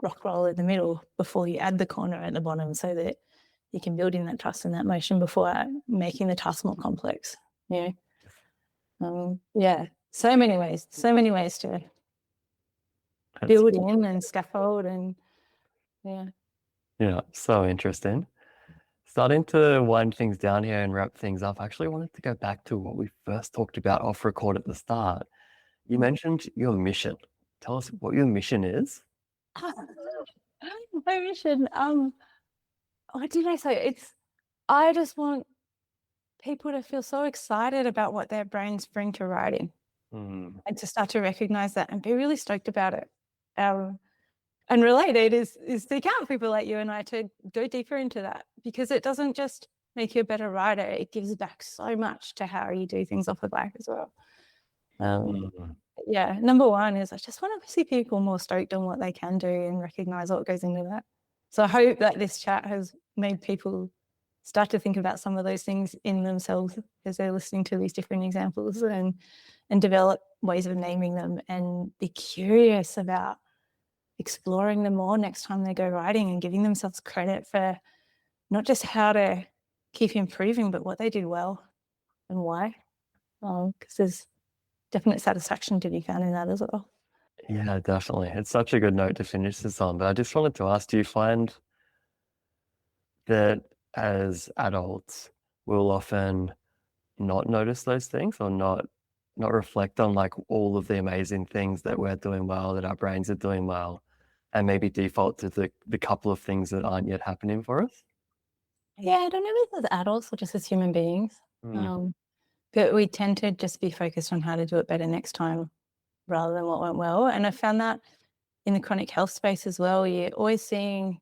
S2: rock roll in the middle before you add the corner at the bottom, so that you can build in that trust and that motion before making the task more complex. Yeah. So many ways to build in and scaffold, and
S1: Yeah, so interesting. Starting to wind things down here and wrap things up, I actually wanted to go back to what we first talked about off record at the start. You mentioned your mission. Tell us what your mission is.
S2: my mission. What did I say? I just want people to feel so excited about what their brains bring to writing, and to start to recognize that and be really stoked about it. And related is the account people like you and I to go deeper into that, because it doesn't just make you a better writer, it gives back so much to how you do things off the bike as well. Yeah, number one is I just want to see people more stoked on what they can do and recognize what goes into that. So I hope that this chat has made people start to think about some of those things in themselves as they're listening to these different examples, and develop ways of naming them, and be curious about exploring them more next time they go riding, and giving themselves credit for not just how to keep improving, but what they did well and why. Because there's definite satisfaction to be found in that as well.
S1: Yeah, definitely. It's such a good note to finish this on. But I just wanted to ask, do you find that as adults, we'll often not notice those things, or not reflect on like all of the amazing things that we're doing well, that our brains are doing well, and maybe default to the couple of things that aren't yet happening for us?
S2: Yeah, I don't know if it's as adults or just as human beings. But we tend to just be focused on how to do it better next time rather than what went well. And I found that in the chronic health space as well, you're always seeing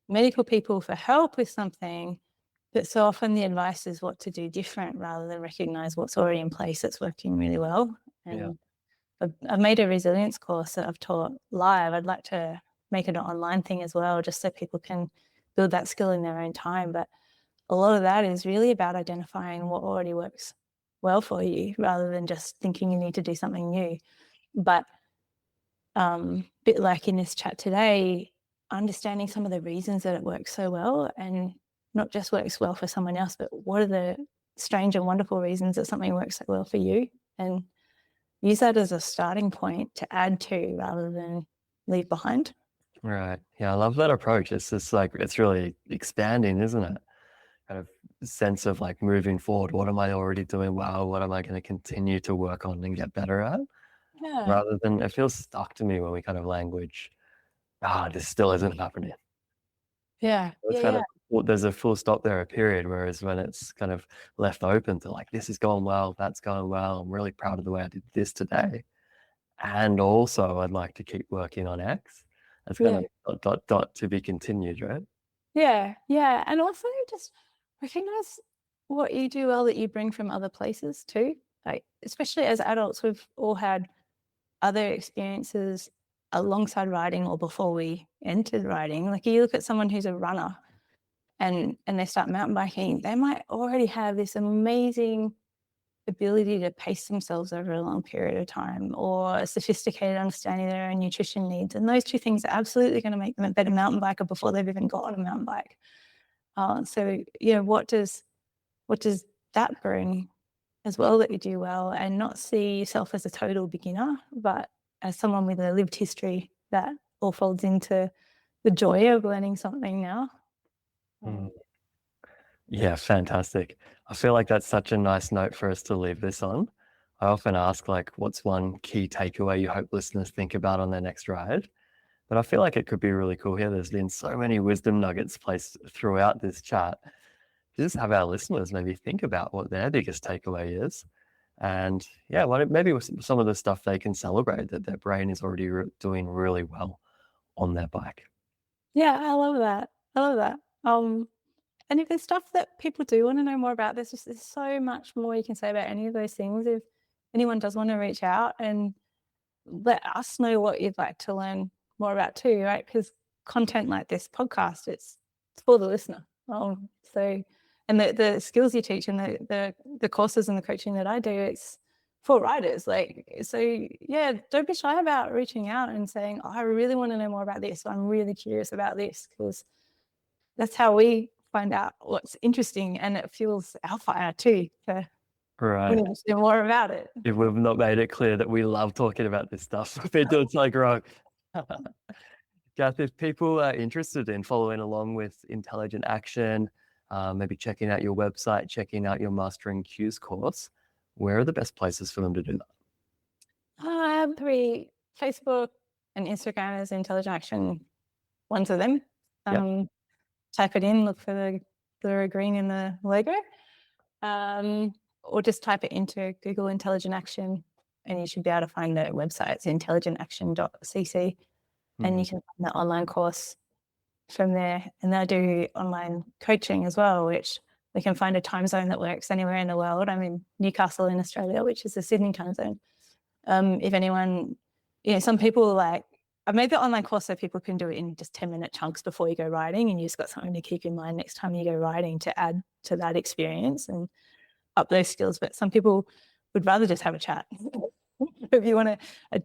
S2: medical people for help with something, but so often the advice is what to do different rather than recognize what's already in place that's working really well. And I've made a resilience course that I've taught live. I'd like to make it an online thing as well, just so people can build that skill in their own time. But a lot of that is really about identifying what already works well for you, rather than just thinking you need to do something new. But bit like in this chat today, understanding some of the reasons that it works so well, and not just works well for someone else, but what are the strange and wonderful reasons that something works so well for you, and use that as a starting point to add to rather than leave behind.
S1: Right. Yeah, I love that approach. It's just like, it's really expanding, isn't it? Kind of sense of like moving forward. What am I already doing well? What am I going to continue to work on and get better at?
S2: Yeah.
S1: Rather than, it feels stuck to me when we kind of language, this still isn't happening.
S2: Yeah.
S1: It's kind of, well, there's a full stop there, a period. Whereas when it's kind of left open to like, this is going well, that's going well, I'm really proud of the way I did this today. And also I'd like to keep working on X. That's kind of ... to be continued, right?
S2: Yeah. And also just recognize what you do well that you bring from other places too. Like, especially as adults, we've all had other experiences alongside riding or before we entered riding. Like you look at someone who's a runner and they start mountain biking, they might already have this amazing ability to pace themselves over a long period of time, or a sophisticated understanding of their own nutrition needs. And those two things are absolutely going to make them a better mountain biker before they've even got on a mountain bike. So, what does that bring as well that you do well, and not see yourself as a total beginner, but as someone with a lived history that all folds into the joy of learning something now.
S1: Yeah, fantastic. I feel like that's such a nice note for us to leave this on. I often ask, like, what's one key takeaway you hope listeners think about on their next ride? But I feel like it could be really cool here. There's been so many wisdom nuggets placed throughout this chat. Just have our listeners maybe think about what their biggest takeaway is. And yeah, maybe some of the stuff they can celebrate that their brain is already doing really well on their bike.
S2: Yeah, I love that. And if there's stuff that people do want to know more about, there's so much more you can say about any of those things. If anyone does want to reach out and let us know what you'd like to learn more about too, right? Because content like this podcast, it's for the listener. And the skills you teach and the courses and the coaching that I do, it's for riders. Don't be shy about reaching out and saying, oh, I really want to know more about this. I'm really curious about this, because that's how we find out what's interesting, and it fuels our fire too to do more about it.
S1: If we've not made it clear that we love talking about this stuff, we've been doing so wrong. Kath, if people are interested in following along with Intelligent Action, maybe checking out your website, checking out your Mastering Cues course, where are the best places for them to do that?
S2: I have 3: Facebook and Instagram as Intelligent Action, ones of them. Type it in, look for the green in the logo, or just type it into Google Intelligent Action, and you should be able to find the website. It's intelligentaction.cc, and you can find the online course from there. And they'll do online coaching as well, which we can find a time zone that works anywhere in the world. I'm in Newcastle in Australia, which is the Sydney time zone. If anyone, some people I've made the online course so people can do it in just 10-minute chunks before you go riding, and you just got something to keep in mind next time you go riding to add to that experience and up those skills. But some people would rather just have a chat. If you want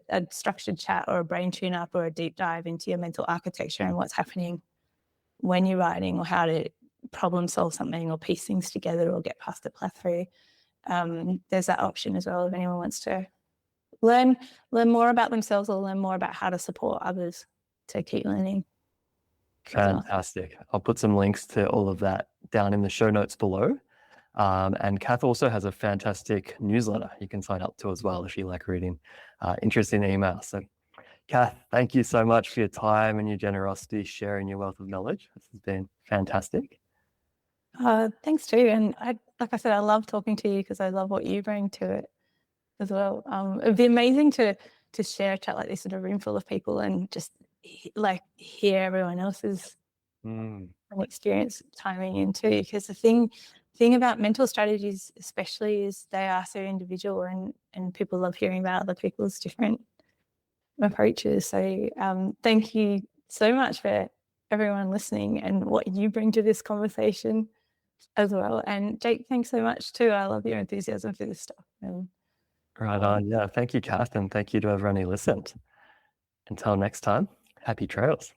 S2: a structured chat or a brain tune-up or a deep dive into your mental architecture and what's happening when you're riding, or how to problem solve something or piece things together or get past the plethora, there's that option as well if anyone wants to learn more about themselves or learn more about how to support others to keep learning.
S1: Fantastic. I'll put some links to all of that down in the show notes below. And Kath also has a fantastic newsletter you can sign up to as well if you like reading interesting emails. So Kath, thank you so much for your time and your generosity, sharing your wealth of knowledge. This has been fantastic.
S2: Thanks too. And like I said, I love talking to you because I love what you bring to it as well. It'd be amazing to share a chat like this in a room full of people and just hear everyone else's experience timing in too. Because the thing about mental strategies especially is they are so individual, and people love hearing about other people's different approaches. So thank you so much for everyone listening and what you bring to this conversation as well. And Jake, thanks so much too. I love your enthusiasm for this stuff.
S1: Right on. Yeah. Thank you, Kath, and thank you to everyone who listened. Until next time, happy trails.